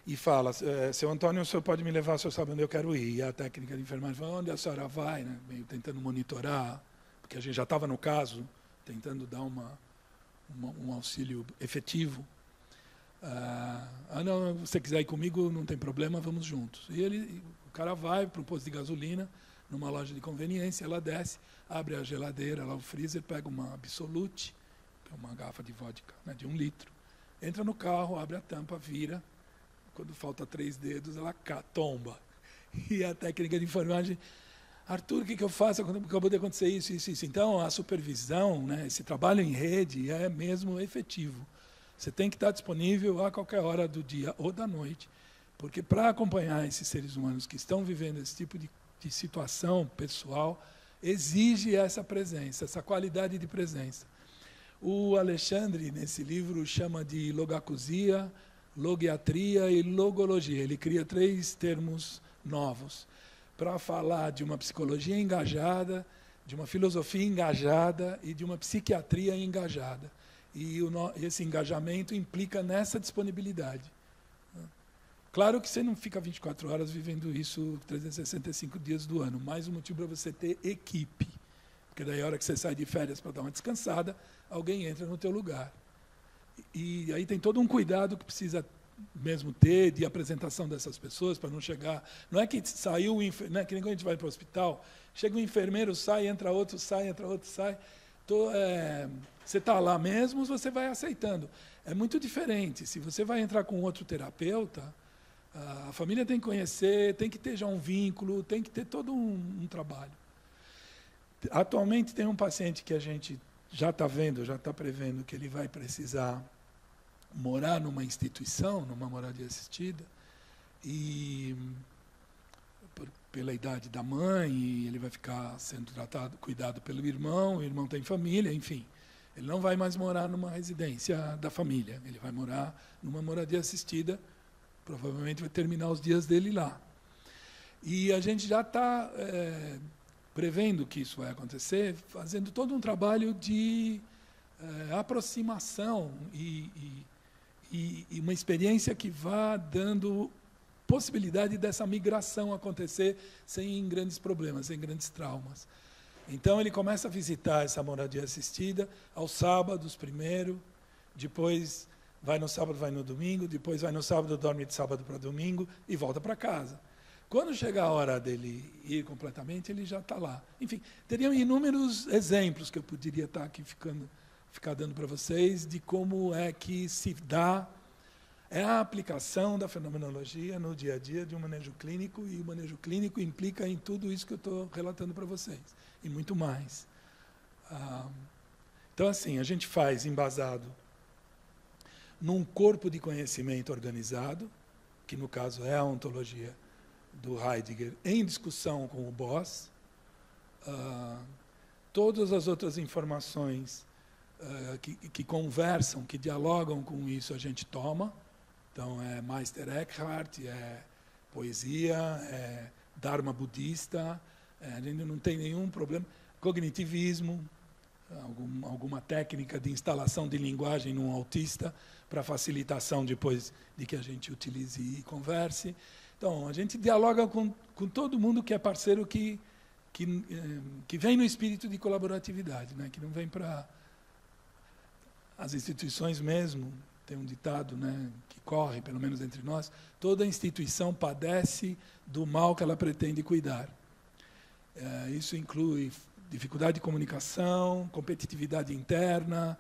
e fala, seu Antônio, o senhor pode me levar, o senhor sabe onde eu quero ir. E a técnica de enfermagem fala, onde a senhora vai? Né? Meio tentando monitorar, porque a gente já estava no caso, tentando dar um auxílio efetivo. Não, se você quiser ir comigo, não tem problema, vamos juntos. E o cara vai para um posto de gasolina, numa loja de conveniência, ela desce, abre a geladeira, lá o freezer, pega uma Absolute, que é uma garrafa de vodka, né, de 1 litro, entra no carro, abre a tampa, vira, quando falta 3 dedos, ela tomba. E a técnica de enfermagem, Arthur, o que eu faço quando acabou de acontecer isso, isso, isso? Então, a supervisão, né, esse trabalho em rede é mesmo efetivo. Você tem que estar disponível a qualquer hora do dia ou da noite, porque para acompanhar esses seres humanos que estão vivendo esse tipo de situação pessoal, exige essa presença, essa qualidade de presença. O Alexandre, nesse livro, chama de logacusia, logiatria e logologia. Ele cria 3 termos novos para falar de uma psicologia engajada, de uma filosofia engajada e de uma psiquiatria engajada. E esse engajamento implica nessa disponibilidade. Claro que você não fica 24 horas vivendo isso 365 dias do ano, mais um motivo para você ter equipe. Porque daí, a hora que você sai de férias para dar uma descansada, alguém entra no teu lugar. E aí tem todo um cuidado que precisa mesmo ter de apresentação dessas pessoas, para não chegar... Não é que saiu, não é que nem quando a gente vai para o hospital, chega um enfermeiro, sai, entra outro, sai, entra outro, sai... Você está lá mesmo, você vai aceitando. É muito diferente. Se você vai entrar com outro terapeuta, a família tem que conhecer, tem que ter já um vínculo, tem que ter todo um trabalho. Atualmente tem um paciente que a gente já está vendo, já está prevendo que ele vai precisar morar numa instituição, numa moradia assistida, e pela idade da mãe, e ele vai ficar sendo cuidado pelo irmão, o irmão tem família, enfim. Ele não vai mais morar numa residência da família, ele vai morar numa moradia assistida, provavelmente vai terminar os dias dele lá. E a gente já está prevendo que isso vai acontecer, fazendo todo um trabalho de aproximação e uma experiência que vá dando possibilidade dessa migração acontecer sem grandes problemas, sem grandes traumas. Então, ele começa a visitar essa moradia assistida aos sábados primeiro, depois vai no sábado, vai no domingo, depois vai no sábado, dorme de sábado para domingo e volta para casa. Quando chegar a hora dele ir completamente, ele já está lá. Enfim, teriam inúmeros exemplos que eu poderia estar aqui ficar dando para vocês de como é que se dá a aplicação da fenomenologia no dia a dia de um manejo clínico, e o manejo clínico implica em tudo isso que eu estou relatando para vocês, e muito mais. Então, assim, a gente faz embasado num corpo de conhecimento organizado, que no caso é a ontologia do Heidegger, em discussão com o Boss. Todas as outras informações que conversam, que dialogam com isso, a gente toma. Então, é Meister Eckhart, é poesia, é Dharma budista, a gente não tem nenhum problema. Cognitivismo, alguma técnica de instalação de linguagem num autista, para facilitação depois de que a gente utilize e converse. Então, a gente dialoga com todo mundo que é parceiro que vem no espírito de colaboratividade, né? Que não vem para as instituições mesmo. Tem um ditado, né, que corre, pelo menos entre nós: toda instituição padece do mal que ela pretende cuidar. Isso inclui dificuldade de comunicação, competitividade interna,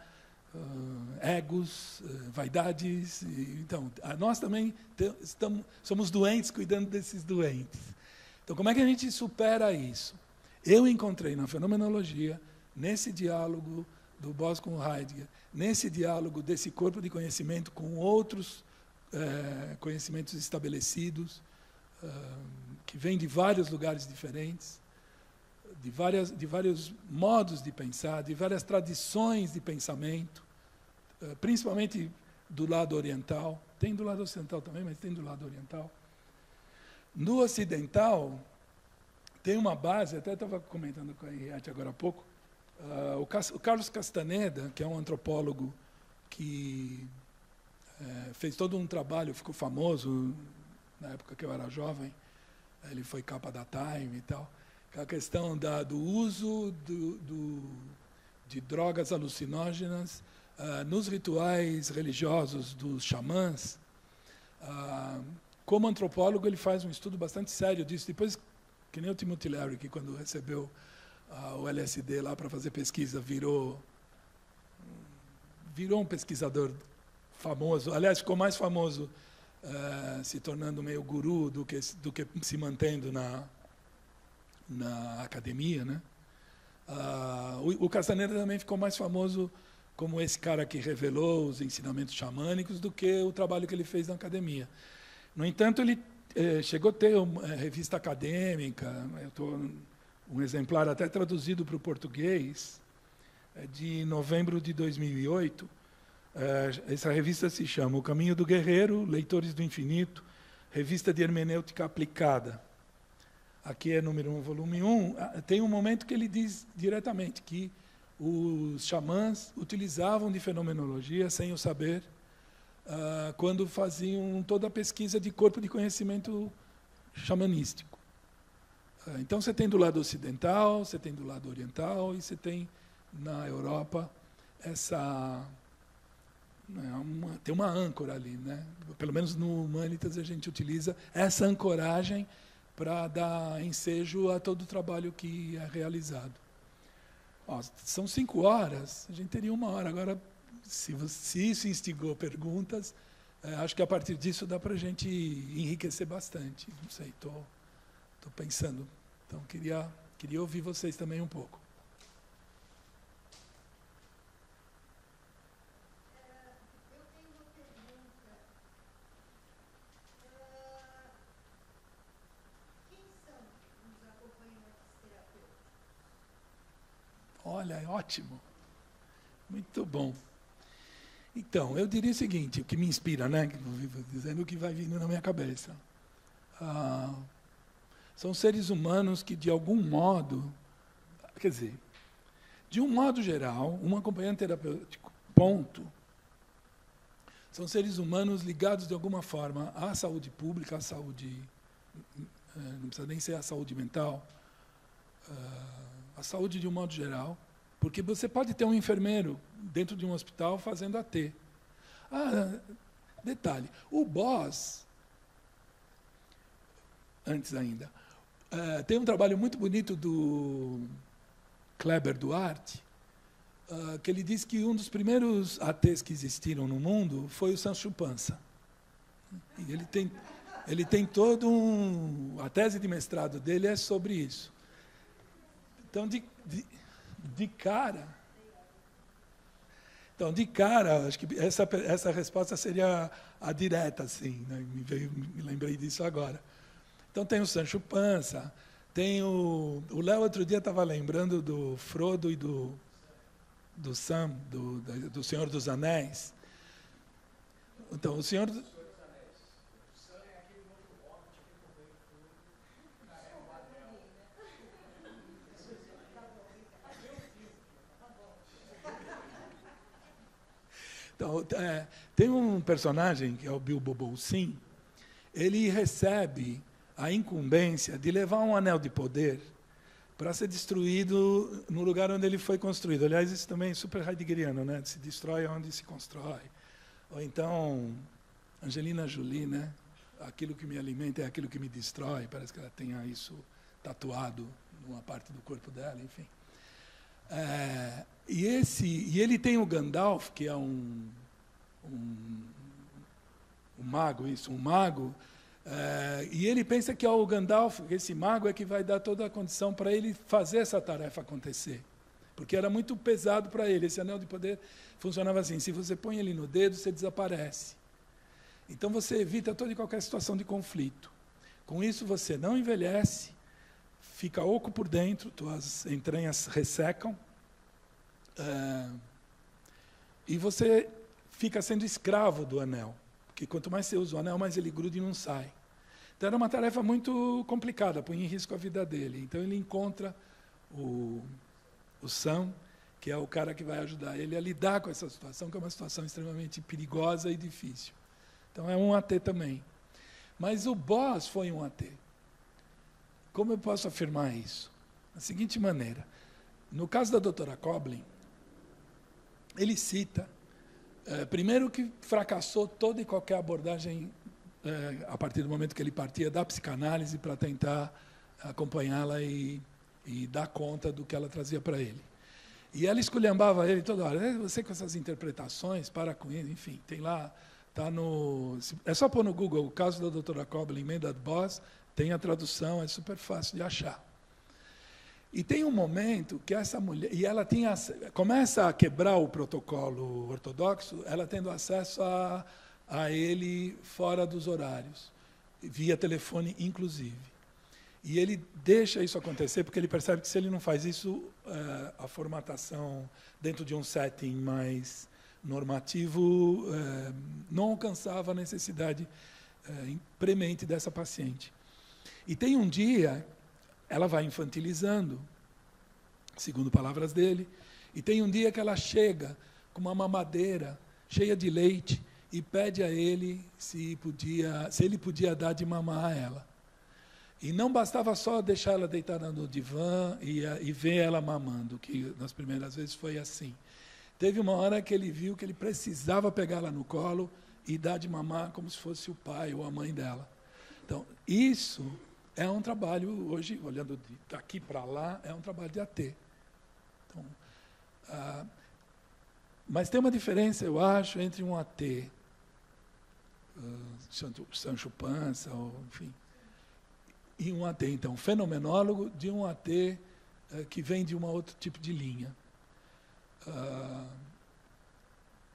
egos, vaidades. Então, nós também somos doentes cuidando desses doentes. Então, como é que a gente supera isso? Eu encontrei na fenomenologia, nesse diálogo do Boss com Heidegger, nesse diálogo desse corpo de conhecimento com outros conhecimentos estabelecidos, que vêm de vários lugares diferentes, de vários modos de pensar, de várias tradições de pensamento, principalmente do lado oriental. Tem do lado ocidental também, mas tem do lado oriental. No ocidental, tem uma base, até estava comentando com a Henriette agora há pouco, o Carlos Castaneda, que é um antropólogo que fez todo um trabalho, ficou famoso na época que eu era jovem, ele foi capa da Time e tal, a questão do uso de drogas alucinógenas nos rituais religiosos dos xamãs. Como antropólogo, ele faz um estudo bastante sério disso. Depois, que nem o Timothy Leary, que quando recebeu o LSD lá para fazer pesquisa, virou um pesquisador famoso. Aliás, ficou mais famoso se tornando meio guru do que se mantendo na academia, né? O Castaneda também ficou mais famoso como esse cara que revelou os ensinamentos xamânicos do que o trabalho que ele fez na academia. No entanto, ele chegou a ter uma revista acadêmica, um exemplar até traduzido para o português, de novembro de 2008. Essa revista se chama O Caminho do Guerreiro, Leitores do Infinito, Revista de Hermenêutica Aplicada. Aqui é número 1, volume 1. Tem um momento que ele diz diretamente que os xamãs utilizavam de fenomenologia, sem o saber, quando faziam toda a pesquisa de corpo de conhecimento xamanístico. Então, você tem do lado ocidental, você tem do lado oriental, e você tem, na Europa, tem uma âncora ali, né? Pelo menos no Humanitas a gente utiliza essa ancoragem para dar ensejo a todo o trabalho que é realizado. São 5 horas, a gente teria 1 hora. Agora, se isso instigou perguntas, acho que a partir disso dá para a gente enriquecer bastante. Não sei, estou pensando. Então, queria ouvir vocês também um pouco. Eu tenho uma pergunta. Quem são os acompanhantes terapêuticos? Olha, é ótimo. Muito bom. Então, eu diria o seguinte, o que me inspira, né? Dizendo o que vai vindo na minha cabeça. São seres humanos que, de algum modo, quer dizer, de um modo geral, um acompanhante terapêutico, ponto, são seres humanos ligados, de alguma forma, à saúde pública, à saúde, não precisa nem ser a saúde mental, à saúde de um modo geral, porque você pode ter um enfermeiro dentro de um hospital fazendo AT. Detalhe, o Boss, antes ainda, tem um trabalho muito bonito do Kleber Duarte, que ele diz que um dos primeiros ATs que existiram no mundo foi o Sancho Panza. E ele tem todo a tese de mestrado dele é sobre isso. Então, de cara, acho que essa resposta seria a direta, assim, né? Me lembrei disso agora. Então, tem o Sancho Panza, tem o Léo outro dia estava lembrando do Frodo e do Sam, do Senhor dos Anéis. Então, o Senhor... Então, tem um personagem, que é o Bilbo Bolsim, ele recebe a incumbência de levar um anel de poder para ser destruído no lugar onde ele foi construído. Aliás, isso também é super heideggeriano, né? Se destrói onde se constrói. Ou então, Angelina Jolie, né? Aquilo que me alimenta é aquilo que me destrói. Parece que ela tenha isso tatuado numa parte do corpo dela, enfim. E ele tem o Gandalf, que é um mago, e ele pensa que o Gandalf, esse mago, é que vai dar toda a condição para ele fazer essa tarefa acontecer. Porque era muito pesado para ele. Esse anel de poder funcionava assim: se você põe ele no dedo, você desaparece. Então você evita toda e qualquer situação de conflito. Com isso você não envelhece, fica oco por dentro, tuas entranhas ressecam, e você fica sendo escravo do anel. Porque quanto mais você usa o anel, mais ele gruda e não sai. Então era uma tarefa muito complicada, põe em risco a vida dele. Então ele encontra o Sam, que é o cara que vai ajudar ele a lidar com essa situação, que é uma situação extremamente perigosa e difícil. Então é um AT também. Mas o boss foi um AT. Como eu posso afirmar isso? Da seguinte maneira. No caso da doutora Coblin, ele cita, primeiro, que fracassou toda e qualquer abordagem, a partir do momento que ele partia da psicanálise, para tentar acompanhá-la e dar conta do que ela trazia para ele. E ela esculhambava ele toda hora. Você com essas interpretações, para com isso, enfim, tem lá, tá no, é só pôr no Google o caso da doutora Coblin, Mad Boss, tem a tradução, é super fácil de achar. E tem um momento que essa mulher, e ela começa a quebrar o protocolo ortodoxo, ela tendo acesso a ele fora dos horários, via telefone inclusive. E ele deixa isso acontecer porque ele percebe que se ele não faz isso, a formatação dentro de um setting mais normativo não alcançava a necessidade premente dessa paciente. E tem um dia, ela vai infantilizando, segundo palavras dele, e tem um dia que ela chega com uma mamadeira cheia de leite e pede a ele se ele podia dar de mamar a ela. E não bastava só deixar ela deitada no divã e ver ela mamando, que nas primeiras vezes foi assim. Teve uma hora que ele viu que ele precisava pegá-la no colo e dar de mamar como se fosse o pai ou a mãe dela. Então, isso é um trabalho, hoje, olhando daqui para lá, é um trabalho de AT. Então, mas tem uma diferença, eu acho, entre um AT, Sancho Panza, ou, enfim, e um AT, então, fenomenólogo de um AT que vem de um outro tipo de linha.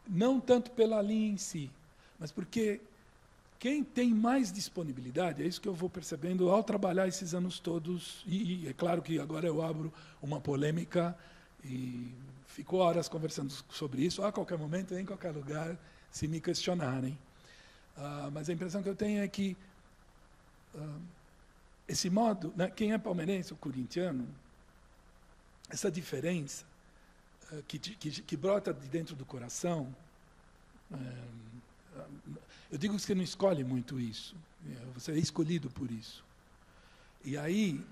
Não tanto pela linha em si, mas porque quem tem mais disponibilidade, é isso que eu vou percebendo ao trabalhar esses anos todos, e é claro que agora eu abro uma polêmica e fico horas conversando sobre isso, a qualquer momento, em qualquer lugar, se me questionarem. Mas a impressão que eu tenho é que esse modo, né, quem é palmeirense ou corintiano, essa diferença que brota de dentro do coração, eu digo que você não escolhe muito isso, você é escolhido por isso. E aí,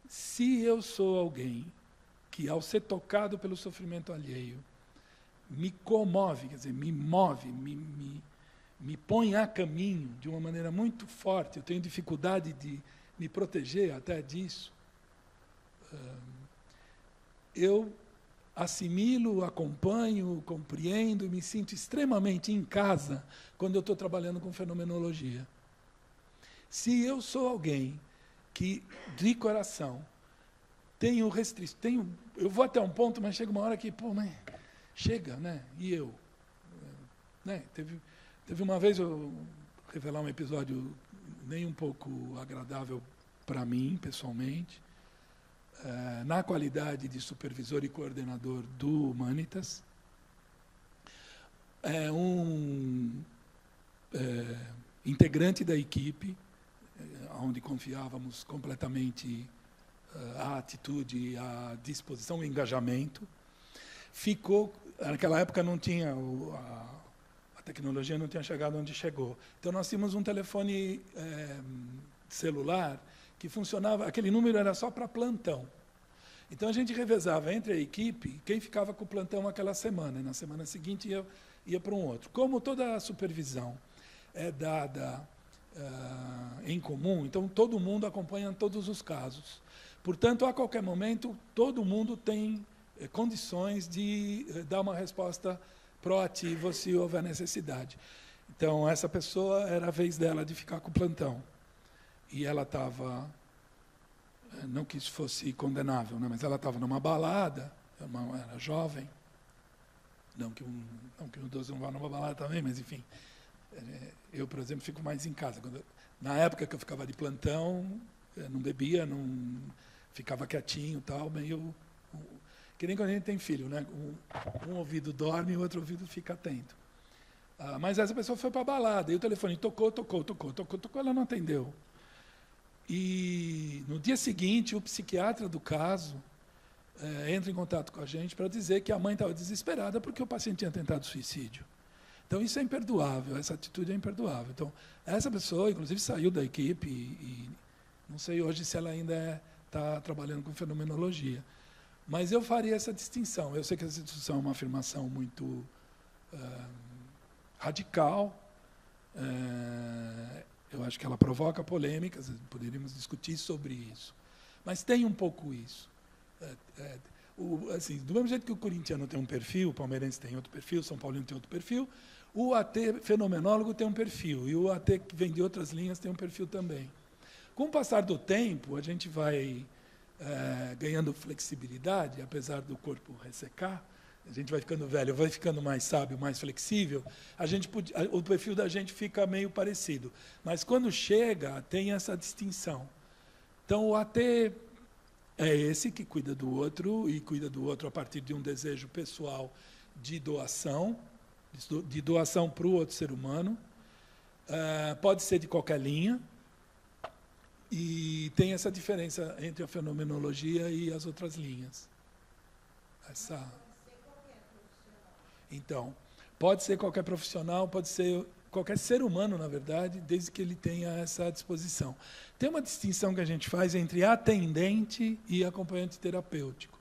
se eu sou alguém que, ao ser tocado pelo sofrimento alheio, me comove, quer dizer, me move, me põe a caminho de uma maneira muito forte, eu tenho dificuldade de me proteger até disso, eu assimilo, acompanho, compreendo, me sinto extremamente em casa quando eu estou trabalhando com fenomenologia. Se eu sou alguém que, de coração, tenho restrições, eu vou até um ponto, mas chega uma hora que, mas chega, né? E eu? Né? Teve uma vez, eu vou revelar um episódio nem um pouco agradável para mim, pessoalmente, na qualidade de supervisor e coordenador do Humanitas, integrante da equipe, onde confiávamos completamente a atitude, a disposição, o engajamento, ficou, naquela época não tinha a tecnologia não tinha chegado onde chegou. Então, nós tínhamos um telefone celular que funcionava, aquele número era só para plantão. Então, a gente revezava entre a equipe quem ficava com o plantão aquela semana, e na semana seguinte ia para um outro. Como toda a supervisão é dada em comum, então todo mundo acompanha todos os casos. Portanto, a qualquer momento, todo mundo tem condições de dar uma resposta proativa se houver necessidade. Então, essa pessoa, era a vez dela de ficar com o plantão. E ela estava, não que isso fosse condenável, né, mas ela estava numa balada, era jovem, não que um idoso não vá numa balada também, mas, enfim, eu, por exemplo, fico mais em casa. Na época que eu ficava de plantão, não bebia, não ficava quietinho, tal, meio... Que nem quando a gente tem filho, né? Um ouvido dorme e o outro ouvido fica atento. Mas essa pessoa foi para a balada, e o telefone tocou, ela não atendeu. E, no dia seguinte, o psiquiatra do caso entra em contato com a gente para dizer que a mãe estava desesperada porque o paciente tinha tentado suicídio. Então, isso é imperdoável, essa atitude é imperdoável. Então, essa pessoa, inclusive, saiu da equipe e não sei hoje se ela ainda está trabalhando com fenomenologia. Mas eu faria essa distinção. Eu sei que essa distinção é uma afirmação muito radical. Eu acho que ela provoca polêmicas, poderíamos discutir sobre isso. Mas tem um pouco isso. Assim, do mesmo jeito que o corintiano tem um perfil, o palmeirense tem outro perfil, o São Paulino tem outro perfil, o AT fenomenólogo tem um perfil, e o AT que vem de outras linhas tem um perfil também. Com o passar do tempo, a gente vai ganhando flexibilidade, apesar do corpo ressecar, a gente vai ficando velho, vai ficando mais sábio, mais flexível, o perfil da gente fica meio parecido. Mas, quando chega, tem essa distinção. Então, o AT é esse que cuida do outro, e cuida do outro a partir de um desejo pessoal de doação para o outro ser humano. Pode ser de qualquer linha, e tem essa diferença entre a fenomenologia e as outras linhas. Então, pode ser qualquer profissional, pode ser qualquer ser humano, na verdade, desde que ele tenha essa disposição. Tem uma distinção que a gente faz entre atendente e acompanhante terapêutico.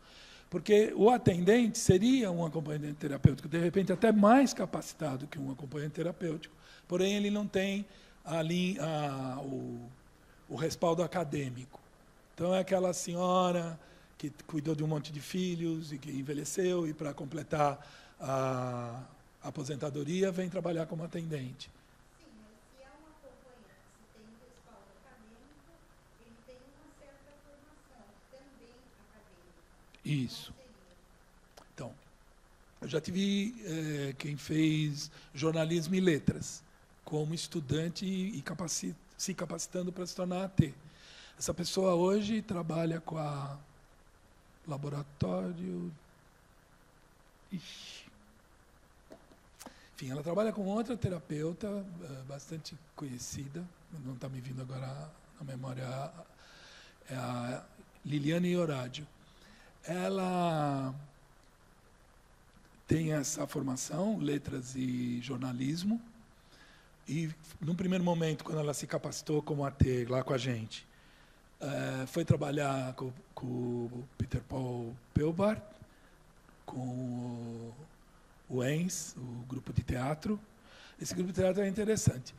Porque o atendente seria um acompanhante terapêutico, de repente até mais capacitado que um acompanhante terapêutico, porém ele não tem o respaldo acadêmico. Então, é aquela senhora que cuidou de um monte de filhos e que envelheceu, e, para completar a aposentadoria, vem trabalhar como atendente. Sim, mas se é um acompanhante, se tem um respaldo acadêmico, ele tem uma certa formação, também acadêmica. Isso. Então, eu já tive quem fez jornalismo e letras como estudante e se capacitando para se tornar AT. Essa pessoa hoje trabalha com a laboratório... Enfim, ela trabalha com outra terapeuta bastante conhecida, não está me vindo agora na memória, é a Liliane Iorádio. Ela tem essa formação, letras e jornalismo, e, num primeiro momento, quando ela se capacitou como AT lá com a gente, foi trabalhar com o Peter Paul Pelbart, com o ENS, o grupo de teatro. Esse grupo de teatro é interessante.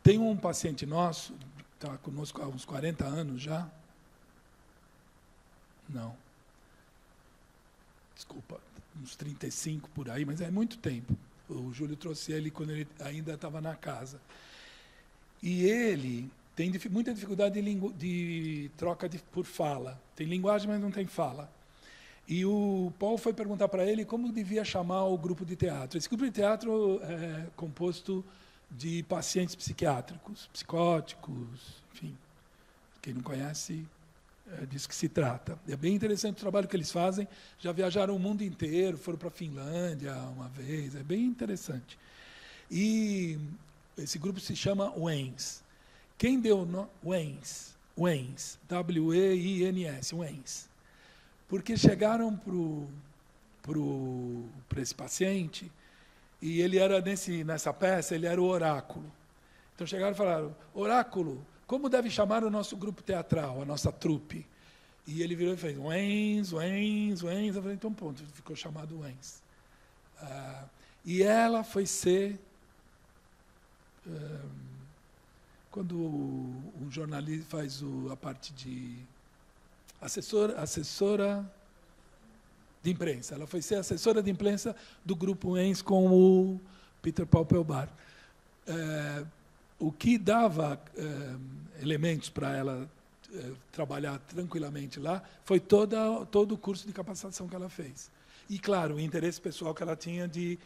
Tem um paciente nosso, que está conosco há uns 40 anos já. Não. Desculpa, uns 35 por aí, mas é muito tempo. O Júlio trouxe ele quando ele ainda estava na casa. E ele tem muita dificuldade de troca por fala. Tem linguagem, mas não tem fala. E o Paul foi perguntar para ele como devia chamar o grupo de teatro. Esse grupo de teatro é composto de pacientes psiquiátricos, psicóticos, enfim. Quem não conhece, é disso que se trata. É bem interessante o trabalho que eles fazem. Já viajaram o mundo inteiro, foram para a Finlândia uma vez. É bem interessante. E esse grupo se chama WENS. Quem deu o WENS? WENS, W-E-I-N-S, WENS. Porque chegaram para esse paciente E ele era, nessa peça, ele era o oráculo. Então chegaram e falaram, oráculo, como deve chamar o nosso grupo teatral, a nossa trupe? E ele virou e fez, Wens, Wens, Wens. Eu falei, então ponto, ficou chamado Wens. E ela foi ser... quando o jornalista faz a parte de assessora de imprensa. Ela foi ser assessora de imprensa do Grupo Wens com o Peter Paupelbar. O que dava elementos para ela trabalhar tranquilamente lá foi todo o curso de capacitação que ela fez. E, claro, o interesse pessoal que ela tinha de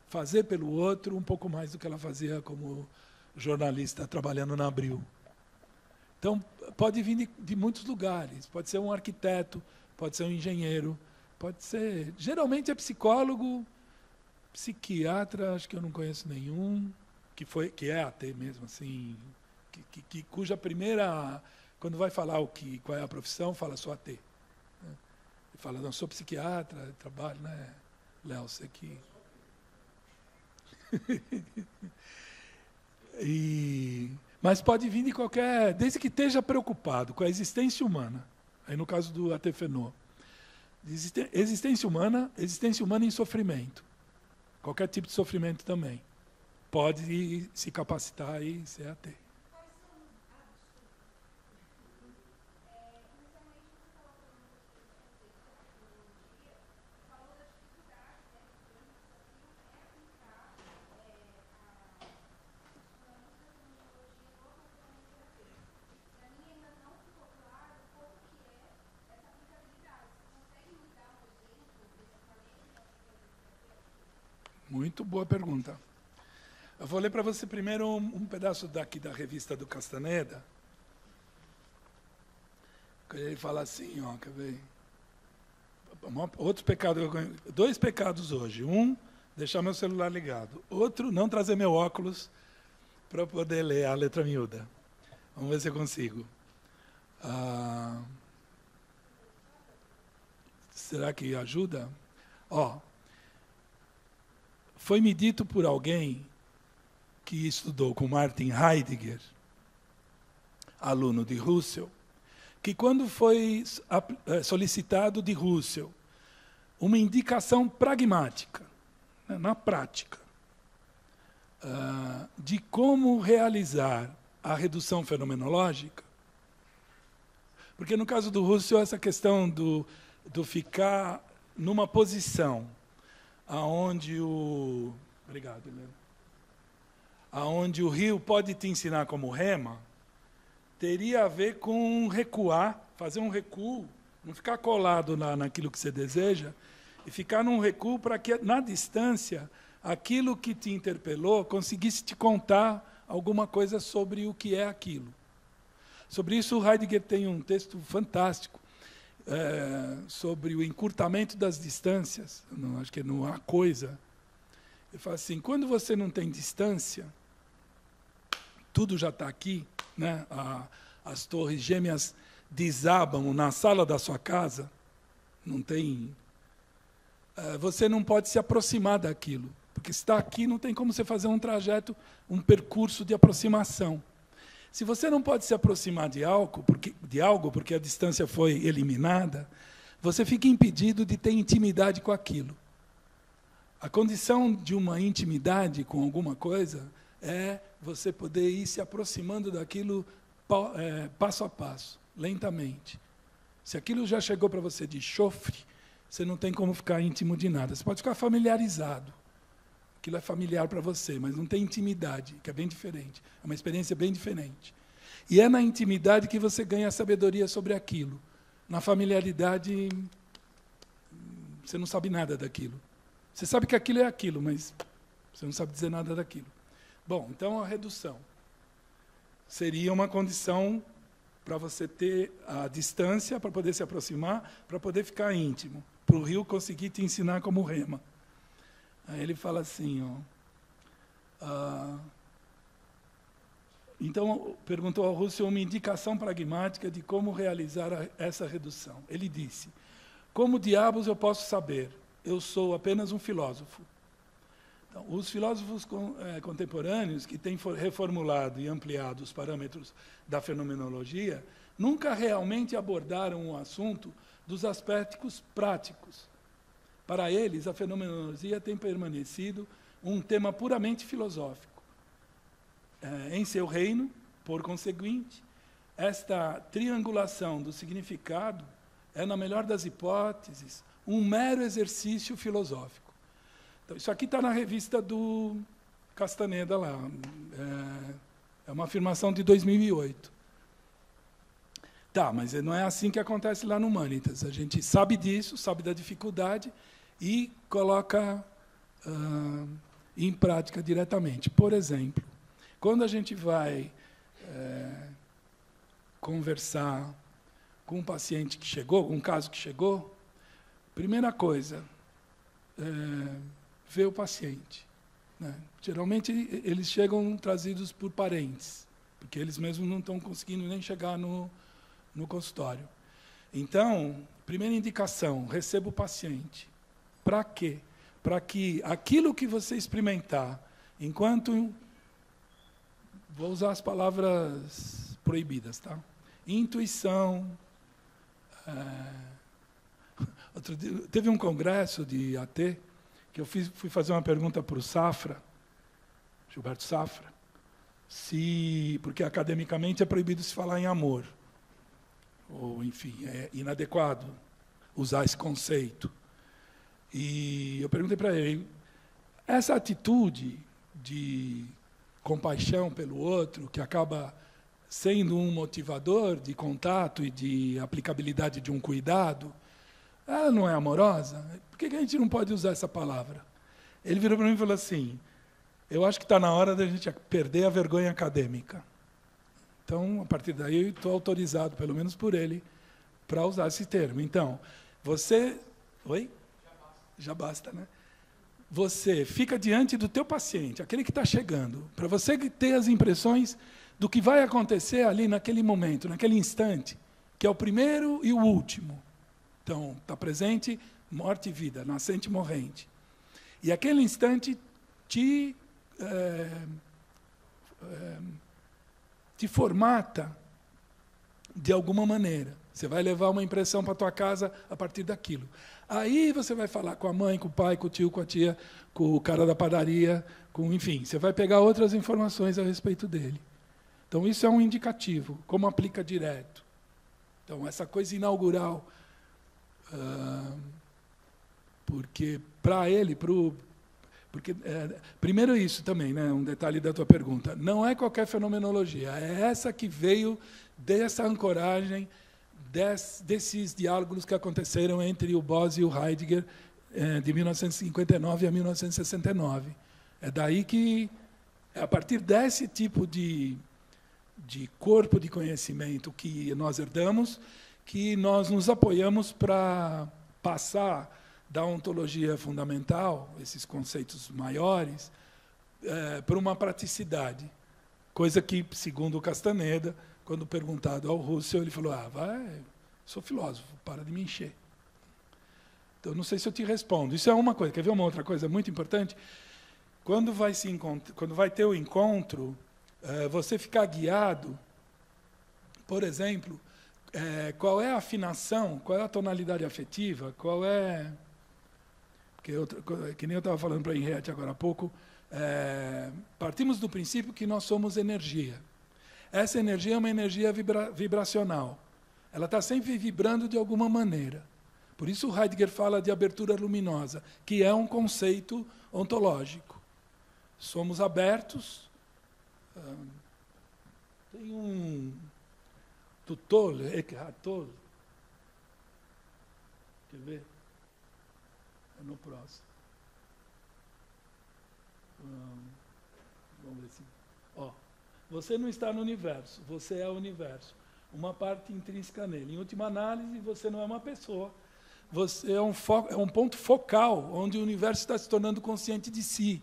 fazer pelo outro um pouco mais do que ela fazia como jornalista trabalhando na Abril. Então, pode vir de muitos lugares. Pode ser um arquiteto, pode ser um engenheiro, pode ser... Geralmente é psicólogo, psiquiatra, acho que eu não conheço nenhum, que é AT mesmo, assim, cuja primeira... Quando vai falar qual é a profissão, fala sou AT. Ele fala, não, sou psiquiatra, trabalho, né? Léo, você que... Mas pode vir de qualquer... Desde que esteja preocupado com a existência humana. Aí, no caso do Atefenô. Existência humana em sofrimento. Qualquer tipo de sofrimento também. Pode se capacitar e ser AT. Muito boa pergunta. Eu vou ler para você primeiro um pedaço daqui da revista do Castaneda. Ele fala assim, ó, quer ver? Outro pecado, dois pecados hoje. Um, deixar meu celular ligado. Outro, não trazer meu óculos para poder ler a letra miúda. Vamos ver se eu consigo. Será que ajuda? Ó. Foi-me dito por alguém que estudou com Martin Heidegger, aluno de Husserl, que quando foi solicitado de Husserl uma indicação pragmática, né, na prática, de como realizar a redução fenomenológica, porque no caso do Husserl essa questão do ficar numa posição aonde obrigado, Helena. Aonde o rio pode te ensinar como rema, teria a ver com recuar, fazer um recuo, não ficar colado naquilo que você deseja, e ficar num recuo para que, na distância, aquilo que te interpelou conseguisse te contar alguma coisa sobre o que é aquilo. Sobre isso, Heidegger tem um texto fantástico, sobre o encurtamento das distâncias, acho que é no A Coisa. Ele fala assim, quando você não tem distância, tudo já está aqui, né? As torres gêmeas desabam na sala da sua casa, não tem... você não pode se aproximar daquilo, porque se está aqui, não tem como você fazer um trajeto, um percurso de aproximação. Se você não pode se aproximar de algo porque a distância foi eliminada, você fica impedido de ter intimidade com aquilo. A condição de uma intimidade com alguma coisa é você poder ir se aproximando daquilo passo a passo, lentamente. Se aquilo já chegou para você de chofre, você não tem como ficar íntimo de nada. Você pode ficar familiarizado. Aquilo é familiar para você, mas não tem intimidade, que é bem diferente. É uma experiência bem diferente. E é na intimidade que você ganha a sabedoria sobre aquilo. Na familiaridade, você não sabe nada daquilo. Você sabe que aquilo é aquilo, mas você não sabe dizer nada daquilo. Bom, então a redução seria uma condição para você ter a distância, para poder se aproximar, para poder ficar íntimo, para o rio conseguir te ensinar como rema. Aí ele fala assim, então, perguntou ao Husserl uma indicação pragmática de como realizar essa redução. Ele disse, como diabos eu posso saber? Eu sou apenas um filósofo. Então, os filósofos contemporâneos que têm reformulado e ampliado os parâmetros da fenomenologia nunca realmente abordaram o assunto dos aspectos práticos. Para eles, a fenomenologia tem permanecido um tema puramente filosófico. Em seu reino, por conseguinte, esta triangulação do significado é, na melhor das hipóteses, um mero exercício filosófico. Então, isso aqui está na revista do Castaneda lá. É uma afirmação de 2008. Tá, mas não é assim que acontece lá no Humanitas. A gente sabe disso, sabe da dificuldade e coloca em prática diretamente. Por exemplo, quando a gente vai conversar com um paciente que chegou, um caso que chegou, primeira coisa, ver o paciente. Né? Geralmente, eles chegam trazidos por parentes, porque eles mesmos não estão conseguindo nem chegar no consultório. Então, primeira indicação, receba o paciente. Para quê? Para que aquilo que você experimentar, enquanto... Vou usar as palavras proibidas, tá? Intuição. Outro dia, teve um congresso de AT, que eu fui fazer uma pergunta para o Safra, Gilberto Safra, porque academicamente é proibido se falar em amor. Ou, enfim, é inadequado usar esse conceito. E eu perguntei para ele, essa atitude de compaixão pelo outro, que acaba sendo um motivador de contato e de aplicabilidade de um cuidado, ela não é amorosa? Por que a gente não pode usar essa palavra? Ele virou para mim e falou assim, eu acho que está na hora da gente perder a vergonha acadêmica. Então, a partir daí, eu estou autorizado, pelo menos por ele, para usar esse termo. Então, você... Oi? Já basta, né? Você fica diante do teu paciente, aquele que está chegando, para você ter as impressões do que vai acontecer ali naquele momento, naquele instante, que é o primeiro e o último. Então, está presente morte e vida, nascente e morrente. E aquele instante te formata de alguma maneira. Você vai levar uma impressão para a tua casa a partir daquilo. Aí você vai falar com a mãe, com o pai, com o tio, com a tia, com o cara da padaria, enfim, você vai pegar outras informações a respeito dele. Então, isso é um indicativo, como aplica direto. Então, essa coisa inaugural, porque para ele, primeiro isso também, né, um detalhe da tua pergunta, não é qualquer fenomenologia, é essa que veio dessa ancoragem, desses diálogos que aconteceram entre o Boss e o Heidegger de 1959 a 1969. É daí que, a partir desse tipo de corpo de conhecimento que nós herdamos, que nós nos apoiamos para passar da ontologia fundamental, esses conceitos maiores, para uma praticidade. Coisa que, segundo o Castaneda, quando perguntado ao Russell, ele falou, sou filósofo, para de me encher. Então, não sei se eu te respondo. Isso é uma coisa. Quer ver uma outra coisa muito importante? Quando vai ter o encontro, você ficar guiado, por exemplo, qual é a afinação, qual é a tonalidade afetiva, qual é... que nem eu estava falando para a Henriette agora há pouco, partimos do princípio que nós somos energia. Essa energia é uma energia vibracional. Ela está sempre vibrando de alguma maneira. Por isso o Heidegger fala de abertura luminosa, que é um conceito ontológico. Somos abertos. Tem um tutor, Eckhart Tolle. Quer ver? É no próximo. Vamos ver se... Você não está no universo, você é o universo. Uma parte intrínseca nele. Em última análise, você não é uma pessoa. Você é um ponto focal, onde o universo está se tornando consciente de si.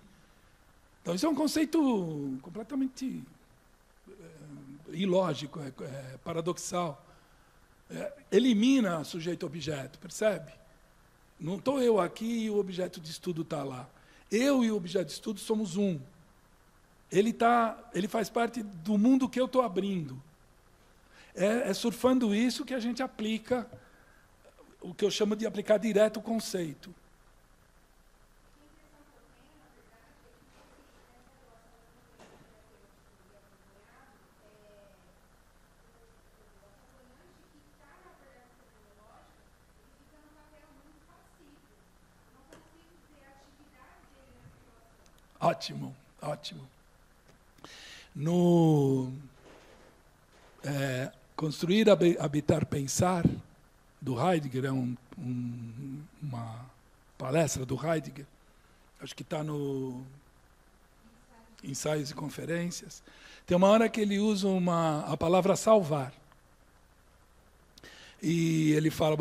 Então, isso é um conceito completamente ilógico, paradoxal. Elimina sujeito-objeto, percebe? Não estou eu aqui e o objeto de estudo está lá. Eu e o objeto de estudo somos um. Ele faz parte do mundo que eu estou abrindo. É surfando isso que a gente aplica, o que eu chamo de aplicar direto o conceito. Ótimo, ótimo. No Construir, Habitar, Pensar, do Heidegger, é uma palestra do Heidegger, acho que está no Ensaios e Conferências. Tem uma hora que ele usa a palavra salvar. E ele fala,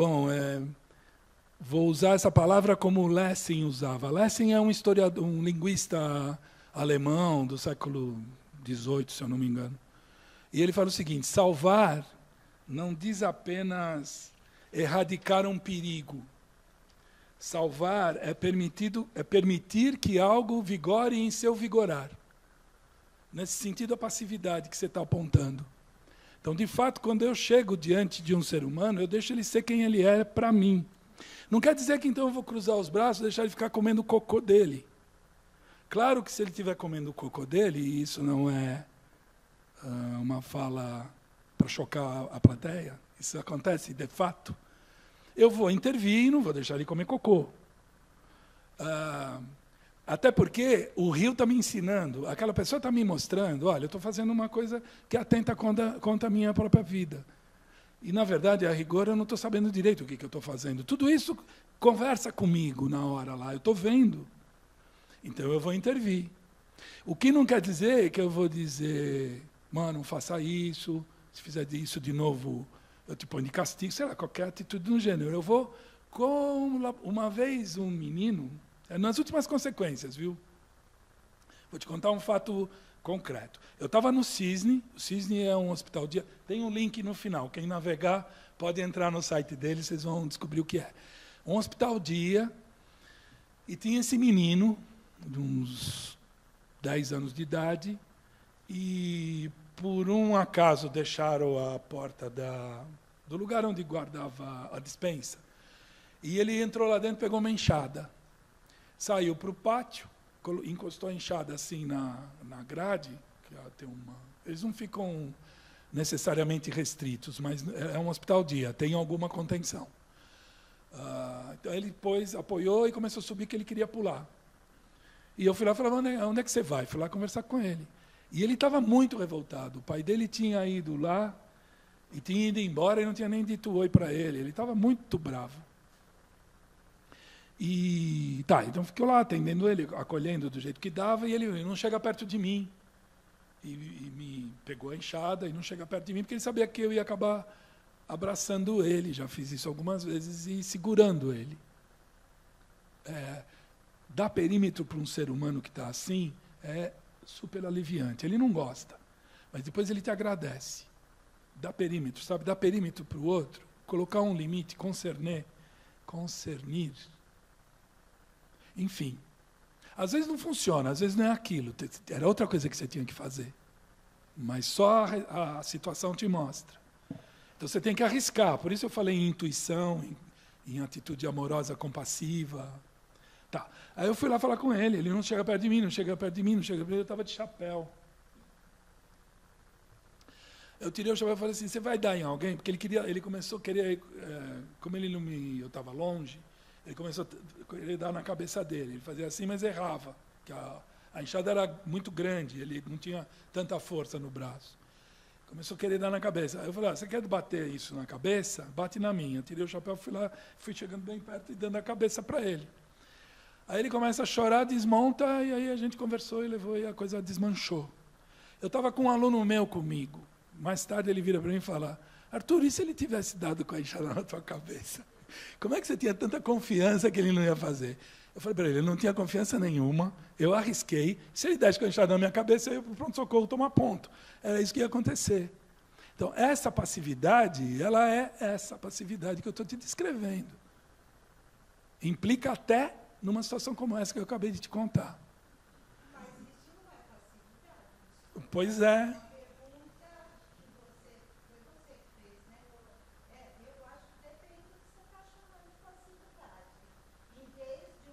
vou usar essa palavra como Lessing usava. Lessing é um linguista alemão do século XVIII, se eu não me engano. E ele fala o seguinte: salvar não diz apenas erradicar um perigo. Salvar é permitir que algo vigore em seu vigorar. Nesse sentido, a passividade que você está apontando. Então, de fato, quando eu chego diante de um ser humano, eu deixo ele ser quem ele é para mim. Não quer dizer que então eu vou cruzar os braços e deixar ele ficar comendo o cocô dele. Claro que se ele estiver comendo o cocô dele, e isso não é uma fala para chocar a plateia, isso acontece de fato, eu vou intervir e não vou deixar ele comer cocô. Até porque o rio está me ensinando, aquela pessoa está me mostrando, olha, eu estou fazendo uma coisa que atenta contra a minha própria vida. E, na verdade, a rigor, eu não estou sabendo direito o que eu estou fazendo. Tudo isso conversa comigo na hora lá, eu estou vendo. Então, eu vou intervir. O que não quer dizer que eu vou dizer, não faça isso, se fizer isso de novo, eu te ponho de castigo, sei lá, qualquer atitude do gênero. Eu vou, como uma vez um menino, nas últimas consequências, viu? Vou te contar um fato concreto. Eu estava no Cisne, o Cisne é um hospital dia, tem um link no final, quem navegar pode entrar no site dele, vocês vão descobrir o que é. Um hospital dia, e tinha esse menino, de uns 10 anos de idade, e por um acaso deixaram a porta do lugar onde guardava a despensa, e ele entrou lá dentro, pegou uma enxada, saiu para o pátio, encostou a enxada assim na grade, que tem eles não ficam necessariamente restritos, mas é um hospital dia, tem alguma contenção. Então ele apoiou e começou a subir, que ele queria pular. E eu fui lá e falei, onde é que você vai? Fui lá conversar com ele. E ele estava muito revoltado. O pai dele tinha ido lá e tinha ido embora e não tinha nem dito oi para ele. Ele estava muito bravo. E então fiquei lá atendendo ele, acolhendo do jeito que dava, e ele não chega perto de mim. E me pegou a enxada e não chega perto de mim, porque ele sabia que eu ia acabar abraçando ele. Já fiz isso algumas vezes e segurando ele. Dar perímetro para um ser humano que está assim é super aliviante. Ele não gosta, mas depois ele te agradece. Dar perímetro, sabe? Dar perímetro para o outro, colocar um limite, concernir. Enfim, às vezes não funciona, às vezes não é aquilo, era outra coisa que você tinha que fazer, mas só a situação te mostra. Então você tem que arriscar, por isso eu falei em intuição, em atitude amorosa, compassiva. Aí eu fui lá falar com ele não chega perto de mim, não chega perto de mim, não chega perto de mim, eu estava de chapéu. Eu tirei o chapéu e falei assim, você vai dar em alguém? Porque ele começou a querer, como eu estava longe, ele começou a querer dar na cabeça dele. Ele fazia assim, mas errava. Que a enxada era muito grande, ele não tinha tanta força no braço. Começou a querer dar na cabeça. Aí eu falei, você quer bater isso na cabeça? Bate na minha. Eu tirei o chapéu, fui lá, fui chegando bem perto e dando a cabeça para ele. Aí ele começa a chorar, desmonta, e aí a gente conversou e levou, e a coisa desmanchou. Eu estava com um aluno meu comigo. Mais tarde ele vira para mim e fala, Arthur, e se ele tivesse dado com a enxada na tua cabeça? Como é que você tinha tanta confiança que ele não ia fazer? Eu falei para ele não tinha confiança nenhuma, eu arrisquei, se ele desse com a enxada na minha cabeça, eu ia para o pronto-socorro tomar ponto. Era isso que ia acontecer. Então, essa passividade, ela é essa passividade que eu estou te descrevendo. Implica até numa situação como essa que eu acabei de te contar. Mas isso não é facilidade. Pois é. Uma pergunta que foi você que fez, né? Eu acho que depende do que você está chamando de facilidade. Em vez de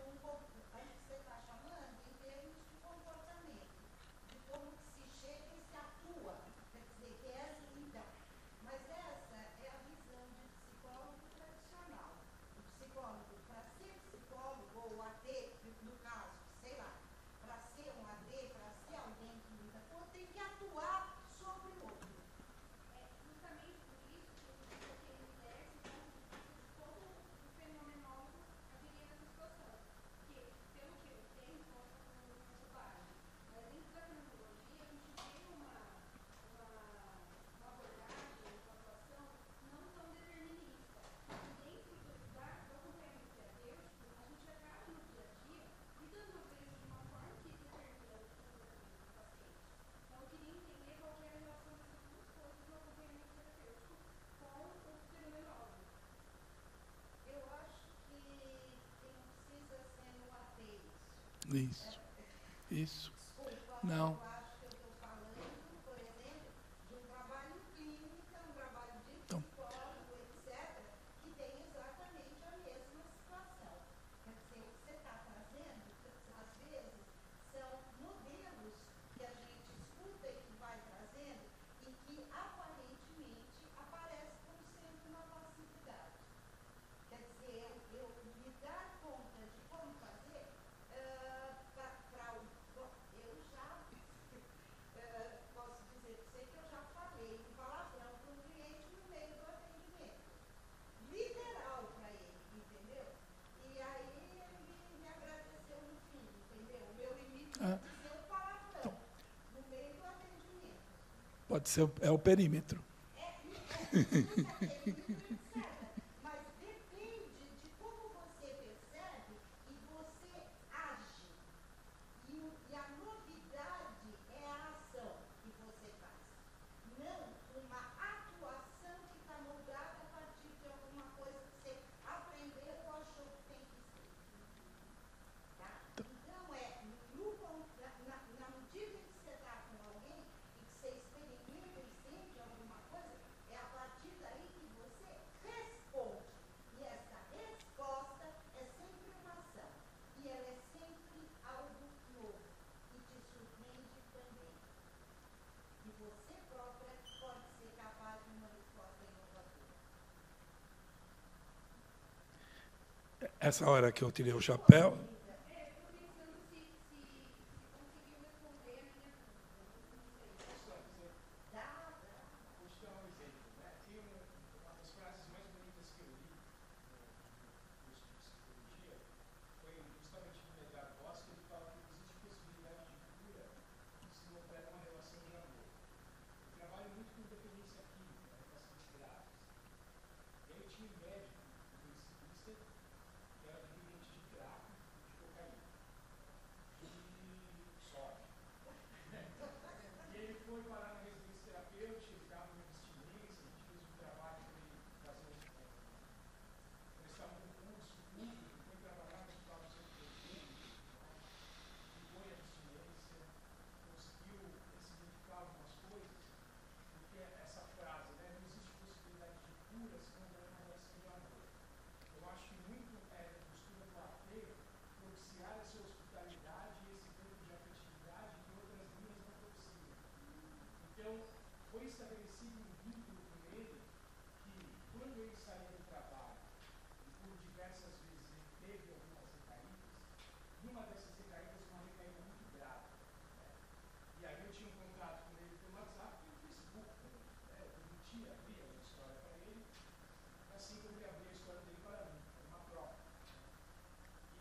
aí você está chamando em termos de comportamento, de como que se chega e se atua. Quer dizer, que é então. Mas essa é a visão de psicólogo tradicional. O psicólogo, para ser psicólogo ou AD, no caso, sei lá, para ser um AD, para ser alguém que lida com, tem que atuar sobre o outro. É justamente por isso que eu coloquei no teste como o fenomenólogo agiria nessa situação. Porque, pelo que eu tenho, posso estar falando uma bobagem, mas dentro da fenomenologia, a gente tem uma abordagem, uma atuação não tão determinista. E dentro do acompanhamento terapêutico, a gente acaba no dia a dia lidando às vezes de uma forma que determina o comportamento do paciente. Então, eu queria entender qual que é a relação dessas duas coisas no acompanhamento terapêutico com o fenomenólogo. Eu acho que não precisa ser no AD isso. Isso. Isso. Desculpa, Não. eu acho que eu estou falando, por exemplo, de um trabalho clínico, um trabalho de Então. psicólogo, etc., que tem exatamente a mesma situação. Quer dizer, o que você está trazendo, às vezes, são modelos que a gente escuta e que vai trazendo e que aparentemente aparecem como sendo uma facilidade. Quer dizer, eu me dar conta de como fazer, eu já posso dizer para você que eu já falei um palavrão para um cliente no meio do atendimento. Literal para ele, entendeu? E aí ele me agradeceu no fim, entendeu? O meu limite é dizer o palavrão no meio do atendimento. Pode ser, é o perímetro. Mas depende de como você percebe e você age. E a novidade é a ação que você faz. Não uma atuação que está moldada a partir de alguma coisa que você aprendeu ou achou que tem que ser. Tá? Então, na medida em que você está com alguém e que você experimenta e sente alguma coisa, é a partir daí que você responde. E essa resposta é sempre uma ação. E ela é sempre algo novo. E te surpreende também. E você própria pode ser capaz de uma resposta inovadora. Essa hora que eu tirei o chapéu. Estou pensando se conseguiu responder a minha dúvida. Dá. Vou te dar um exemplo. Né? Tem uma das frases mais bonitas que eu li no curso de psicologia foi justamente do Medgar Voss, que ele fala que existe possibilidade de cura se não houver uma relação de amor. Eu trabalho muito com dependência química, pacientes graves. E aí eu tinha um médico intensivista que era dependente de crack e de cocaína. E sorte. E ele foi parar na residência terapêutica, ele estava em abstinência, a gente fez um trabalho para ele fazer começar um concurso público, foi trabalhar no Hospital do Centro Público, ficou em abstinência, conseguiu ressignificar algumas coisas, porque essa frase, né, não existe possibilidade de cura se não houver uma relação de amor. Eu acho que muito é da postura do ateu propiciar essa hospitalidade e esse tempo de afetividade que outras linhas não propiciam. Então, foi estabelecido um vínculo com ele que, quando ele saía do trabalho, e por diversas vezes ele teve algumas recaídas, numa dessas recaídas, uma recaída muito grave. Né? E aí eu tinha um contato com ele pelo WhatsApp e no Facebook também. Né? Eu permitia abrir a minha história para ele, assim como ele abria a história dele para mim, uma prova.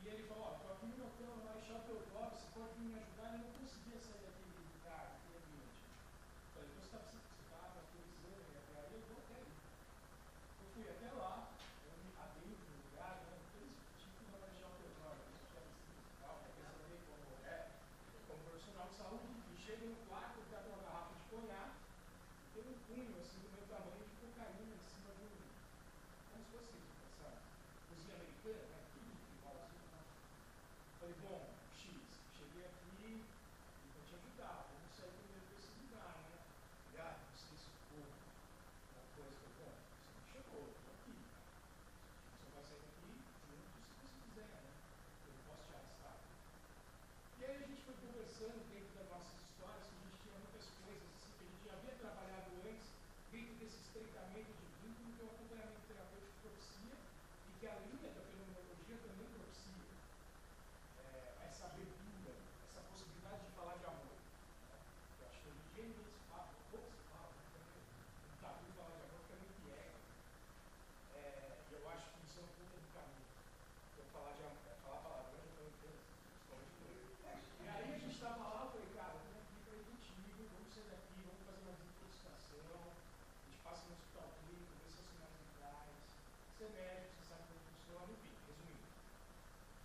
E ele falou, estou aqui no meu hotel, no Marechal Deodoro, você pode vir me ajudar? Eu não conseguia sair daquele lugar, daquele ambiente. Eu falei, você está autorizando ele até aí? Eu vou até aí. Eu fui até lá, eu me adentro no lugar, né? Tipo no Marechal Deodoro, isso já me tal, para perceber como profissional de saúde, e chego no quarto, ele está com uma garrafa de conhaque, tem um punho assim do meu tamanho de cocaína em cima de como se fosse essa cozinha americana, né? Tudo igualzinho, né? Falei, bom, X, cheguei aqui e vou te ajudar, vamos sair primeiro desse lugar, né? Obrigado, não sei se ficou uma coisa, foi bom, você não chegou, estou aqui. Você vai sair daqui junto se você quiser, né? Eu não posso te arrastar. E aí a gente foi conversando dentro das nossas histórias, que a gente tinha muitas coisas assim, que a gente já havia trabalhado antes, dentro desse estreitamento de vínculo, que é o acompanhamento terapêutico propicia, e que a linha da fenomenologia também propicia. Essa abertura, essa possibilidade de falar de amor. Eu acho que hoje em dia ninguém se fala, pouco se fala, um tabu falar de amor, porque é muito ego. E eu acho que isso é um ponto do caminho. Então, falar de amor, falar palavrão, eu estou entendendo. E aí a gente estava lá, eu falei, cara, eu vim aqui para ir contigo, vamos sair daqui, vamos fazer uma desintoxicação, a gente passa no hospital clínico, vê seus sinais vitais, você é médico, você sabe como funciona, enfim, resumindo.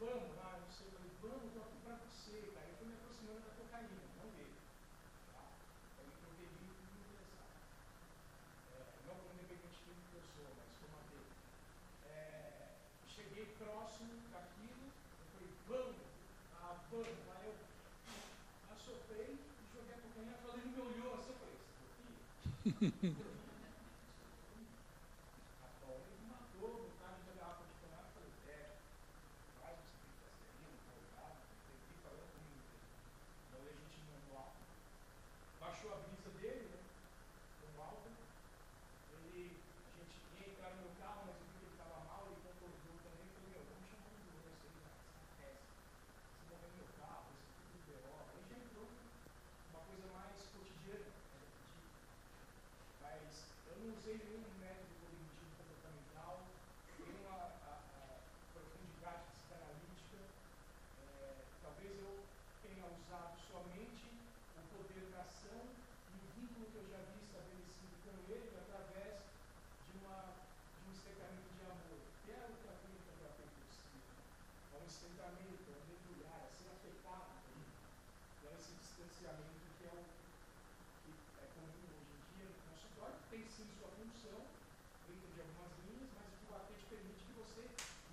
Vamos lá, não sei, eu falei, vamos, estou aqui para você, cara. Eu fui me aproximando da cocaína, não dele. Tá? Eu me protebi e fui me interessar. Não como dependente químico que eu sou, mas como a dele. Cheguei próximo daquilo, eu falei, vamos. Aí eu assoprei e joguei a cocaína, falei, ele me olhou assim, eu falei, você tá aqui? A Paula me matou, botaram de garrafa de camarada, eu falei, faz o que você tem que fazer aí, não vou olhar, tem que ir falando comigo. Então a gente mandou alto. Baixou a brisa dele, né? Com álcool. A gente ia entrar no meu carro, mas eu vi que ele estava mal, ele concordou também, eu falei, meu, vamos chamar um ambulância aí, cara, essa peça. Você morreu no meu carro, você tudo BO. Aí já entrou uma coisa mais cotidiana, mais afetiva. Mas eu não usei nenhum método cognitivo comportamental, nenhuma profundidade psicanalítica. Talvez eu tenha usado somente o poder da ação e o vínculo que eu já havia estabelecido com ele através de um estreitamento de amor, que é o que a clínica terapêutica ensina. É um estreitamento, é um mergulhar, é ser afetado por ele. Então, esse distanciamento que é comum hoje em dia no consultório, que tem sim sua função, dentro de algumas linhas, mas que o AT te permite que você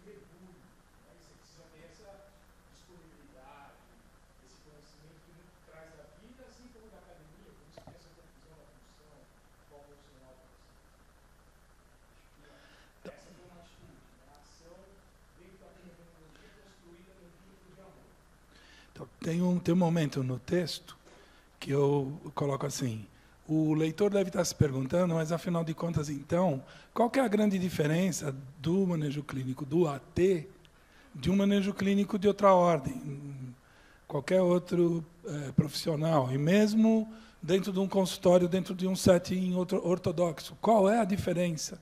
mergulhe. Né? Você precisa ter essa disponibilidade, esse conhecimento que muito traz da vida, assim como da academia, por isso que tem essa confusão da função, qual funcional para você. Acho que essa foi uma atitude, né? A ação dentro da fenomenologia construída no vínculo de amor. Então, tem um momento no texto que eu coloco assim, o leitor deve estar se perguntando, mas afinal de contas, então, qual que é a grande diferença do manejo clínico do AT de um manejo clínico de outra ordem, qualquer outro profissional, e mesmo dentro de um consultório, dentro de um setting ortodoxo? Qual é a diferença?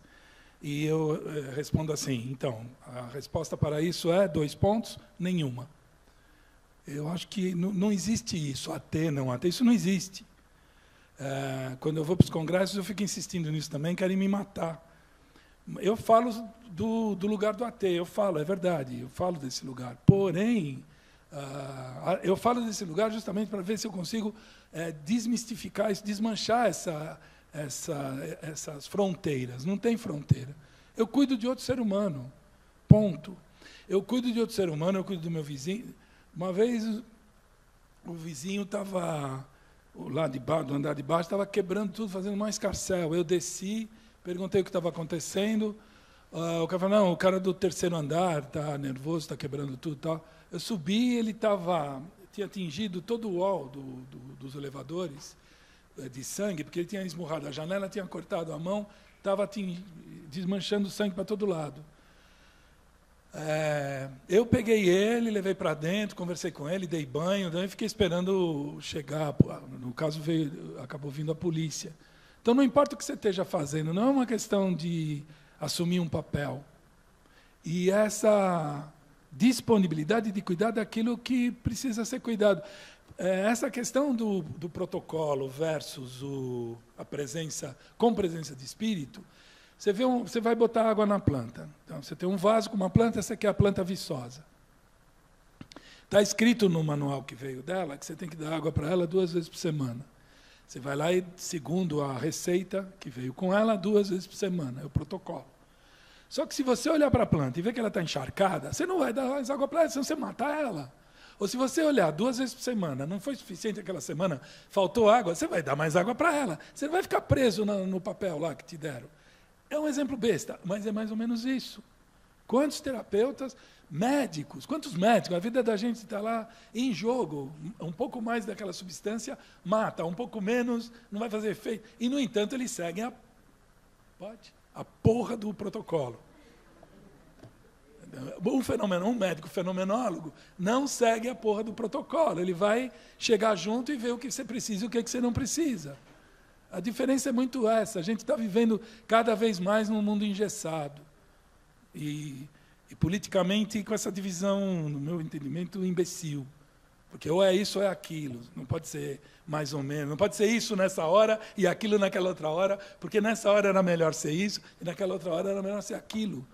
E eu respondo assim, então, a resposta para isso é, 2 pontos, nenhuma. Eu acho que não existe isso, AT, não AT, isso não existe. Quando eu vou para os congressos, eu fico insistindo nisso também, querem me matar. Eu falo do lugar do AT, eu falo, é verdade, eu falo desse lugar. Porém, eu falo desse lugar justamente para ver se eu consigo desmistificar, desmanchar essas fronteiras. Não tem fronteira. Eu cuido de outro ser humano, ponto. Eu cuido de outro ser humano, eu cuido do meu vizinho. Uma vez, o vizinho estava lá do andar de baixo, estava quebrando tudo, fazendo mais escarcéu. Eu desci, perguntei o que estava acontecendo. O cara falou, não, o cara do 3º andar está nervoso, está quebrando tudo e tal. Eu subi, ele tinha atingido todo o wall dos elevadores de sangue, porque ele tinha esmurrado a janela, tinha cortado a mão, estava desmanchando sangue para todo lado. Eu peguei ele, levei para dentro, conversei com ele, dei banho, daí fiquei esperando chegar. No caso, acabou vindo a polícia. Então, não importa o que você esteja fazendo, não é uma questão de assumir um papel. E essa disponibilidade de cuidar daquilo que precisa ser cuidado. Essa questão do protocolo versus a presença, com presença de espírito, você vai botar água na planta. Então, você tem um vaso com uma planta, essa aqui é a planta viçosa. Está escrito no manual que veio dela que você tem que dar água para ela 2 vezes por semana. Você vai lá e, segundo a receita que veio com ela, 2 vezes por semana, é o protocolo. Só que se você olhar para a planta e ver que ela está encharcada, você não vai dar mais água para ela, senão você mata ela. Ou se você olhar 2 vezes por semana, não foi suficiente aquela semana, faltou água, você vai dar mais água para ela. Você não vai ficar preso no papel lá que te deram. É um exemplo besta, mas é mais ou menos isso. Quantos terapeutas, médicos, quantos médicos, a vida da gente está lá em jogo, um pouco mais daquela substância mata, um pouco menos não vai fazer efeito. E, no entanto, eles seguem a porra do protocolo. Um médico fenomenólogo não segue a porra do protocolo. Ele vai chegar junto e ver o que você precisa e o que você não precisa. A diferença é muito essa. A gente está vivendo cada vez mais num mundo engessado. E politicamente com essa divisão, no meu entendimento, imbecil. Porque ou é isso ou é aquilo. Não pode ser mais ou menos. Não pode ser isso nessa hora e aquilo naquela outra hora, porque nessa hora era melhor ser isso e naquela outra hora era melhor ser aquilo.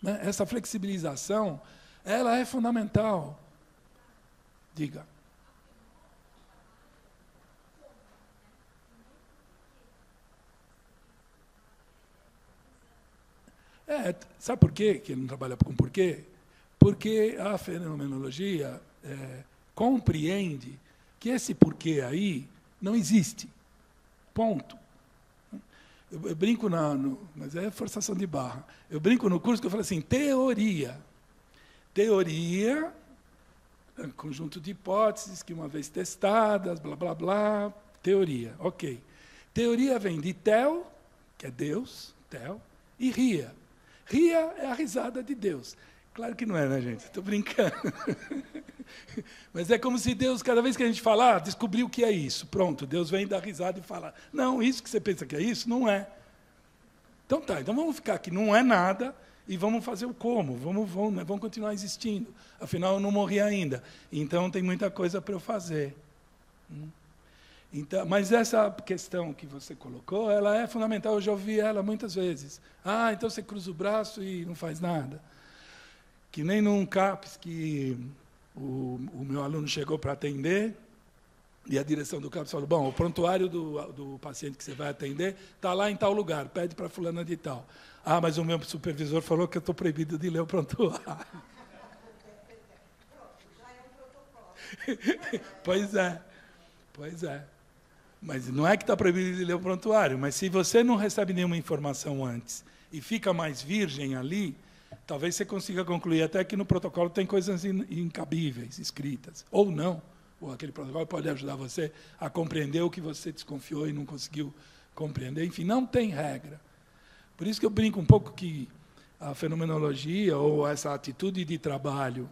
Né? Essa flexibilização, ela é fundamental. Diga. Sabe por quê que ele não trabalha com porquê? Porque a fenomenologia compreende que esse porquê aí não existe. Ponto. Eu brinco, mas é forçação de barra. Eu brinco no curso que eu falo assim, teoria. Teoria, conjunto de hipóteses que uma vez testadas, blá, blá, blá, teoria. Ok. Teoria vem de tel, que é Deus, tel, e ria. Ria é a risada de Deus. Claro que não é, né, gente? Estou brincando. Mas é como se Deus, cada vez que a gente falar, descobriu o que é isso. Pronto, Deus vem dar risada e fala, não, isso que você pensa que é isso, não é. Então tá, então vamos ficar aqui, não é nada, e vamos fazer o como, vamos continuar existindo. Afinal, eu não morri ainda, então tem muita coisa para eu fazer. Então, mas essa questão que você colocou, ela é fundamental, eu já ouvi ela muitas vezes. Ah, então você cruza o braço e não faz nada. Que nem num CAPS que o meu aluno chegou para atender, e a direção do CAPS falou, bom, o prontuário do paciente que você vai atender está lá em tal lugar, pede para fulana de tal. Ah, mas o meu supervisor falou que eu estou proibido de ler o prontuário. Pois é. Mas não é que está proibido de ler o prontuário, mas se você não recebe nenhuma informação antes e fica mais virgem ali, talvez você consiga concluir até que no protocolo tem coisas incabíveis, escritas. Ou não. Ou aquele protocolo pode ajudar você a compreender o que você desconfiou e não conseguiu compreender. Enfim, não tem regra. Por isso que eu brinco um pouco que a fenomenologia, ou essa atitude de trabalho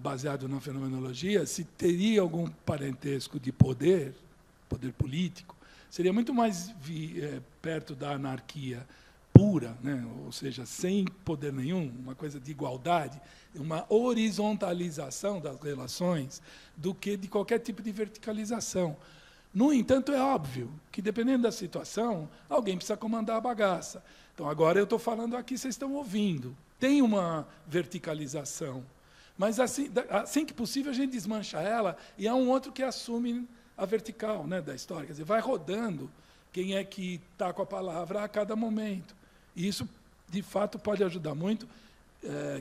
baseado na fenomenologia, se teria algum parentesco de poder político, seria muito mais perto da anarquia pura, né? Ou seja, sem poder nenhum, uma coisa de igualdade, uma horizontalização das relações, do que de qualquer tipo de verticalização. No entanto, é óbvio que, dependendo da situação, alguém precisa comandar a bagaça. Então, agora eu estou falando aqui, vocês estão ouvindo. Tem uma verticalização. Mas, assim que possível, a gente desmancha ela e há um outro que assume a vertical, né, da história. Quer dizer, vai rodando quem é que está com a palavra a cada momento. E isso, de fato, pode ajudar muito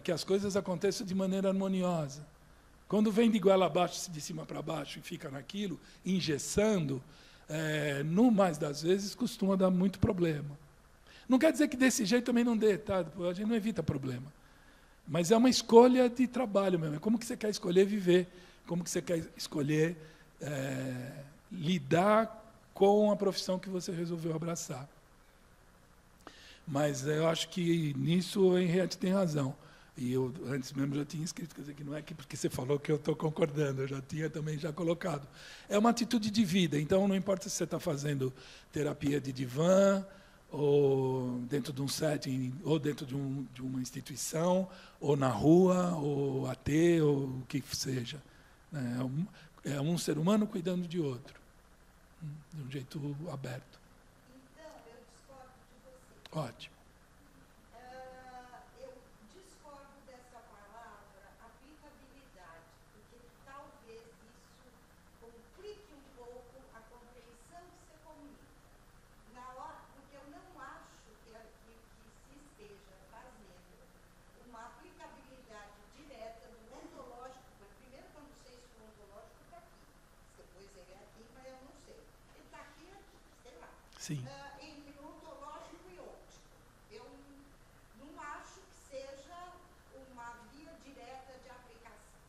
que as coisas aconteçam de maneira harmoniosa. Quando vem de goela abaixo, de cima para baixo, e fica naquilo, engessando, no mais das vezes, costuma dar muito problema. Não quer dizer que desse jeito também não dê, tá? A gente não evita problema. Mas é uma escolha de trabalho mesmo. Como que você quer escolher viver? Como que você quer escolher lidar com a profissão que você resolveu abraçar? Mas eu acho que nisso o Henriette tem razão. E eu antes mesmo já tinha escrito, quer dizer, que não é que porque você falou que eu estou concordando, eu já tinha também já colocado. É uma atitude de vida, então não importa se você está fazendo terapia de divã, ou dentro de um setting, ou dentro de uma instituição, ou na rua, ou AT, ou o que seja. É um ser humano cuidando de outro, de um jeito aberto. Então, eu discordo de você. Ótimo. Eu discordo dessa palavra aplicabilidade, porque talvez isso complique um pouco a compreensão que você comunica. Porque eu não acho que se esteja fazendo uma aplicabilidade direta do ontológico. Primeiro, quando Sim. Entre ontológico e óptico. Eu não acho que seja uma via direta de aplicação.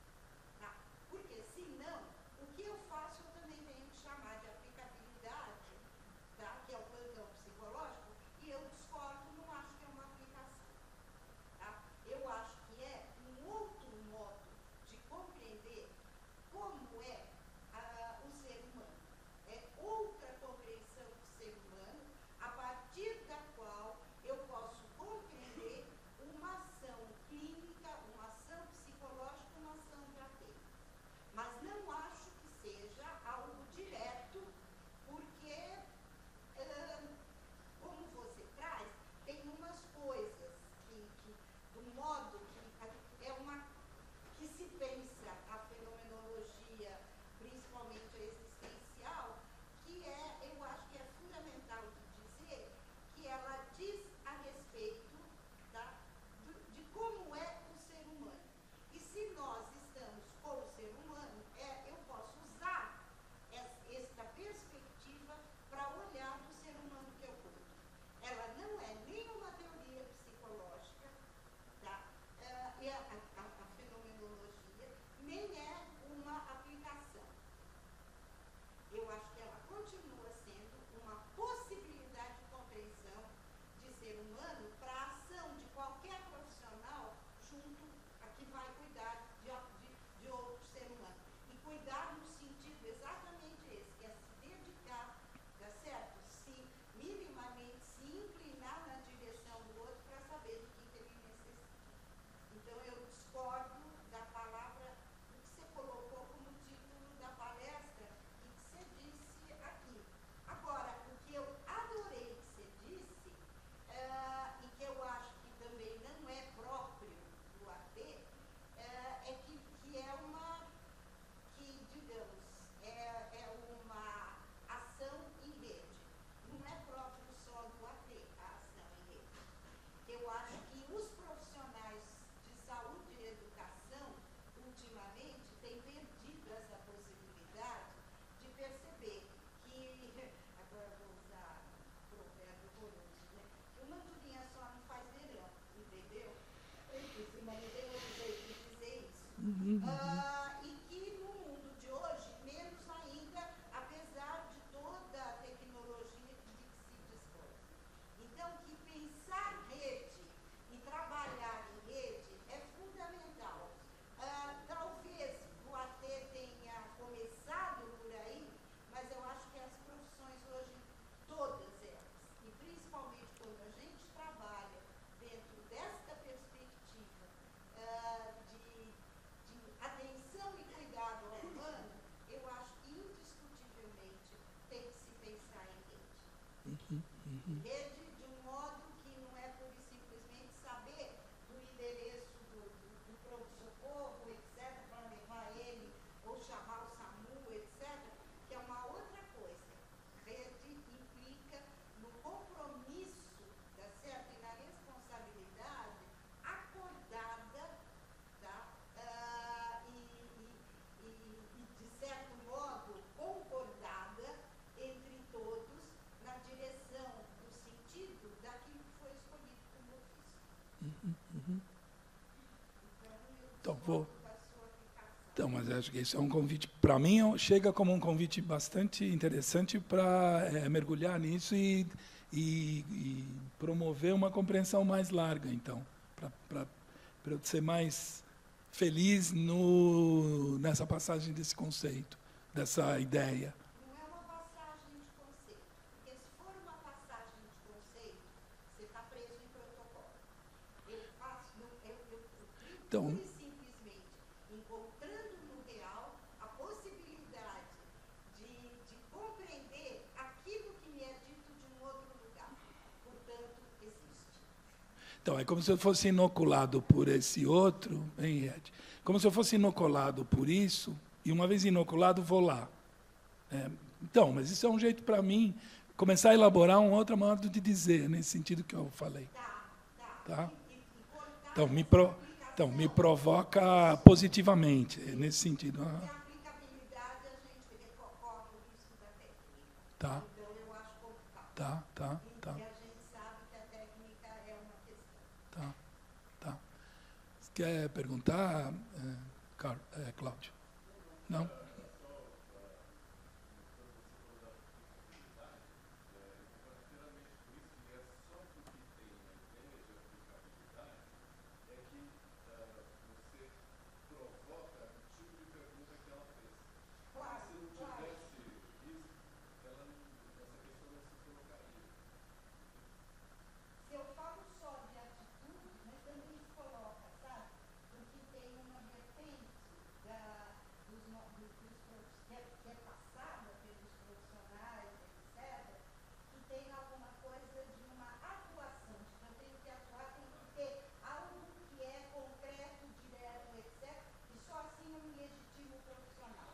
Tá? Porque, senão, o que eu faço eu também tenho que chamar de aplicabilidade, tá? Que é o plantão psicológico, e eu discordo, não acho que é uma aplicação. Tá? Eu acho que é um outro modo de compreender como é o ser humano. É outra compreensão do ser humano, a partir da qual eu posso compreender uma ação clínica, uma ação psicológica, uma ação terapêutica. Mas não acho que seja algo direto, porque, como você traz, tem umas coisas do modo que se pensa a fenomenologia, principalmente a existencial, que eu acho que é fundamental de dizer que ela diz a respeito, tá, de como é o ser humano. E se nós estamos com o ser humano, eu posso usar esta perspectiva para olhar o ser humano que eu curto. Ela não é nem uma teoria psicológica, tá? E a fenomenologia nem é uma aplicação. Eu acho que ela continua sendo uma possibilidade de compreensão de ser humano para a ação de qualquer profissional junto a que vai cuidar de outro ser humano. E cuidar no sentido exatamente esse, que é se dedicar, tá certo? Se minimamente se inclinar na direção do outro para saber do que ele necessita. Então, eu discordo da palavra, do que você colocou como título da palestra e que você disse aqui. Agora, o que eu adorei que você disse, e que eu acho que também não é próprio do AT, é que é uma, digamos, é uma ação em rede. Não é próprio só do AT, a ação em rede. Eu acho que os profissionais de saúde e educação, ultimamente, têm perdido essa possibilidade de perceber que, agora vou usar o provérbio Corúcio, né? Uma andorinha só não faz verão, entendeu? Isso, mas não tem outro jeito de dizer isso. E que no mundo de hoje, menos ainda, apesar de toda a tecnologia de que se dispõe. Então, que pensar rede e trabalhar em rede é fundamental. Talvez o AT tenha começado por aí, mas eu acho que as profissões hoje, todas elas, e principalmente quando a gente trabalha dentro desta perspectiva de atenção e cuidado ao humano, eu acho que indiscutivelmente tem que se pensar em rede. Rede de um modo que não é pura e simplesmente saber do endereço do pronto-socorro, etc., para levar ele, ou chamar o SAMU, etc., que é uma outra coisa. Rede implica no compromisso, tá certo? E na responsabilidade acordada, tá? E, de certo modo, concordada entre todos na direção do sentido daquilo que foi escolhido como ofício. Então, vou. Da sua aplicação. Então, mas acho que isso é um convite, para mim, chega como um convite bastante interessante para mergulhar nisso e promover uma compreensão mais larga, então, para eu ser mais feliz nessa passagem desse conceito, dessa ideia. Não é uma passagem de conceito, porque se for uma passagem de conceito, você está preso em protocolo. Eu faço, Então, pura e simplesmente encontrando no real a possibilidade de compreender aquilo que me é dito de um outro lugar. Portanto, existe. então, é como se eu fosse inoculado por esse outro, hein, Ed? Como se eu fosse inoculado por isso, e uma vez inoculado, vou lá. Então, mas isso é um jeito para mim começar a elaborar um outro modo de dizer, nesse sentido que eu falei. Tá? Então, me provoca positivamente, nesse sentido. E a aplicabilidade a gente corre o risco da técnica. Tá. Então, eu acho complicado. Tá. Quer perguntar, Cláudio? Não? Se eu falo só de atitude, mas também se coloca, sabe? Porque tem uma vertente que é passada pelos profissionais, etc., que tem alguma coisa de uma atuação. Então, eu tenho que atuar, tem que ter algo que é concreto, direto, etc., e só assim eu me legitimo profissional.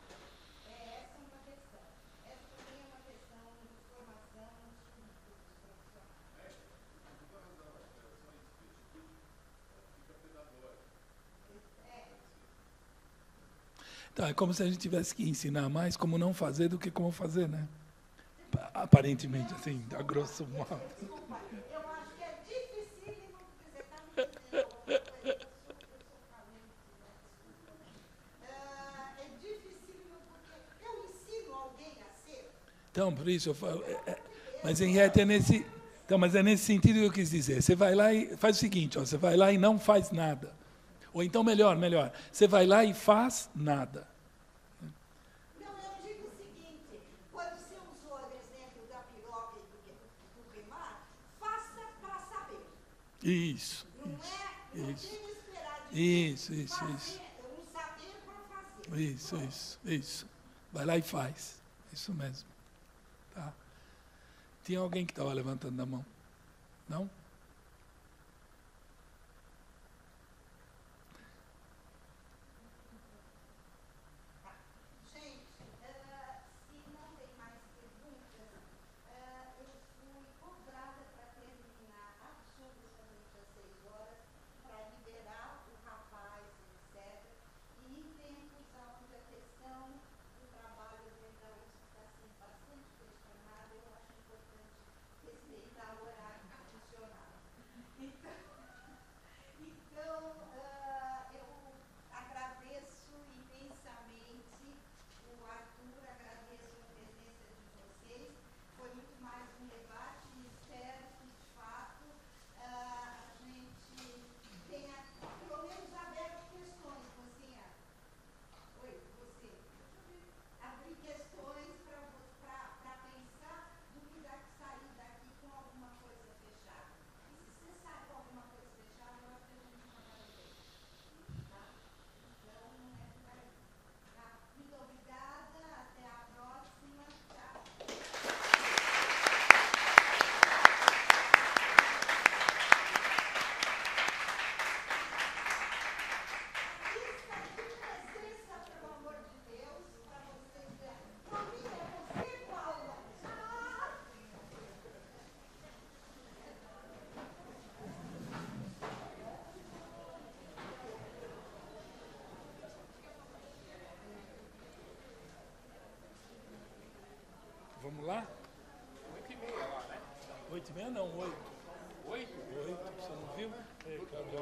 Essa é uma questão. Essa também é uma questão de formação nos currículos profissionais. Então, é como se a gente tivesse que ensinar mais como não fazer do que como fazer, né? Aparentemente, assim, a grosso modo. Desculpa, eu acho que é dificílimo, porque você está me dizendo alguma coisa, eu sou falante, né? Desculpa. É dificílimo porque eu ensino alguém a ser. Então, por isso eu falo. Mas em reto é nesse. Então, mas é nesse sentido que eu quis dizer. Você vai lá e faz o seguinte, ó, você vai lá e não faz nada. Ou então, melhor, você vai lá e faz nada. Não, eu digo o seguinte, quando você usou o exemplo da piroca e do remar, faça para saber. Isso. Não é, não Isso. tem que esperar de fazer, Isso. um saber para fazer. Isso. Vai lá e faz. Isso mesmo. Tá? Tinha alguém que estava levantando a mão? Não? Gente, se não tem mais perguntas, eu fui cobrada para terminar absolutamente às 6 horas, para liberar o rapaz, etc. E em tempos onde a questão do trabalho dentro da USP está sendo bastante questionada, eu acho importante respeitar o horário institucional. Então, eu agradeço imensamente o Arthur, agradeço a presença de vocês. Foi muito mais um debate e espero que, de fato, a gente tenha, pelo menos, aberto questões. Rocinha, oi, você. Abrir questões para pensar do que dá que sair daqui com alguma coisa fechada. E se você sai com alguma coisa fechada, eu acho que a gente não vai ver. Tá? Então, é por aí. Tá? Muito obrigada, até a próxima. Tchau. Isso aqui presença, pelo amor de Deus, para vocês verem. Por mim é você, Paula. Vamos lá? 8h30 lá, né? 8h30 não, 8. 8? 8, você não viu? Ei, Cláudio.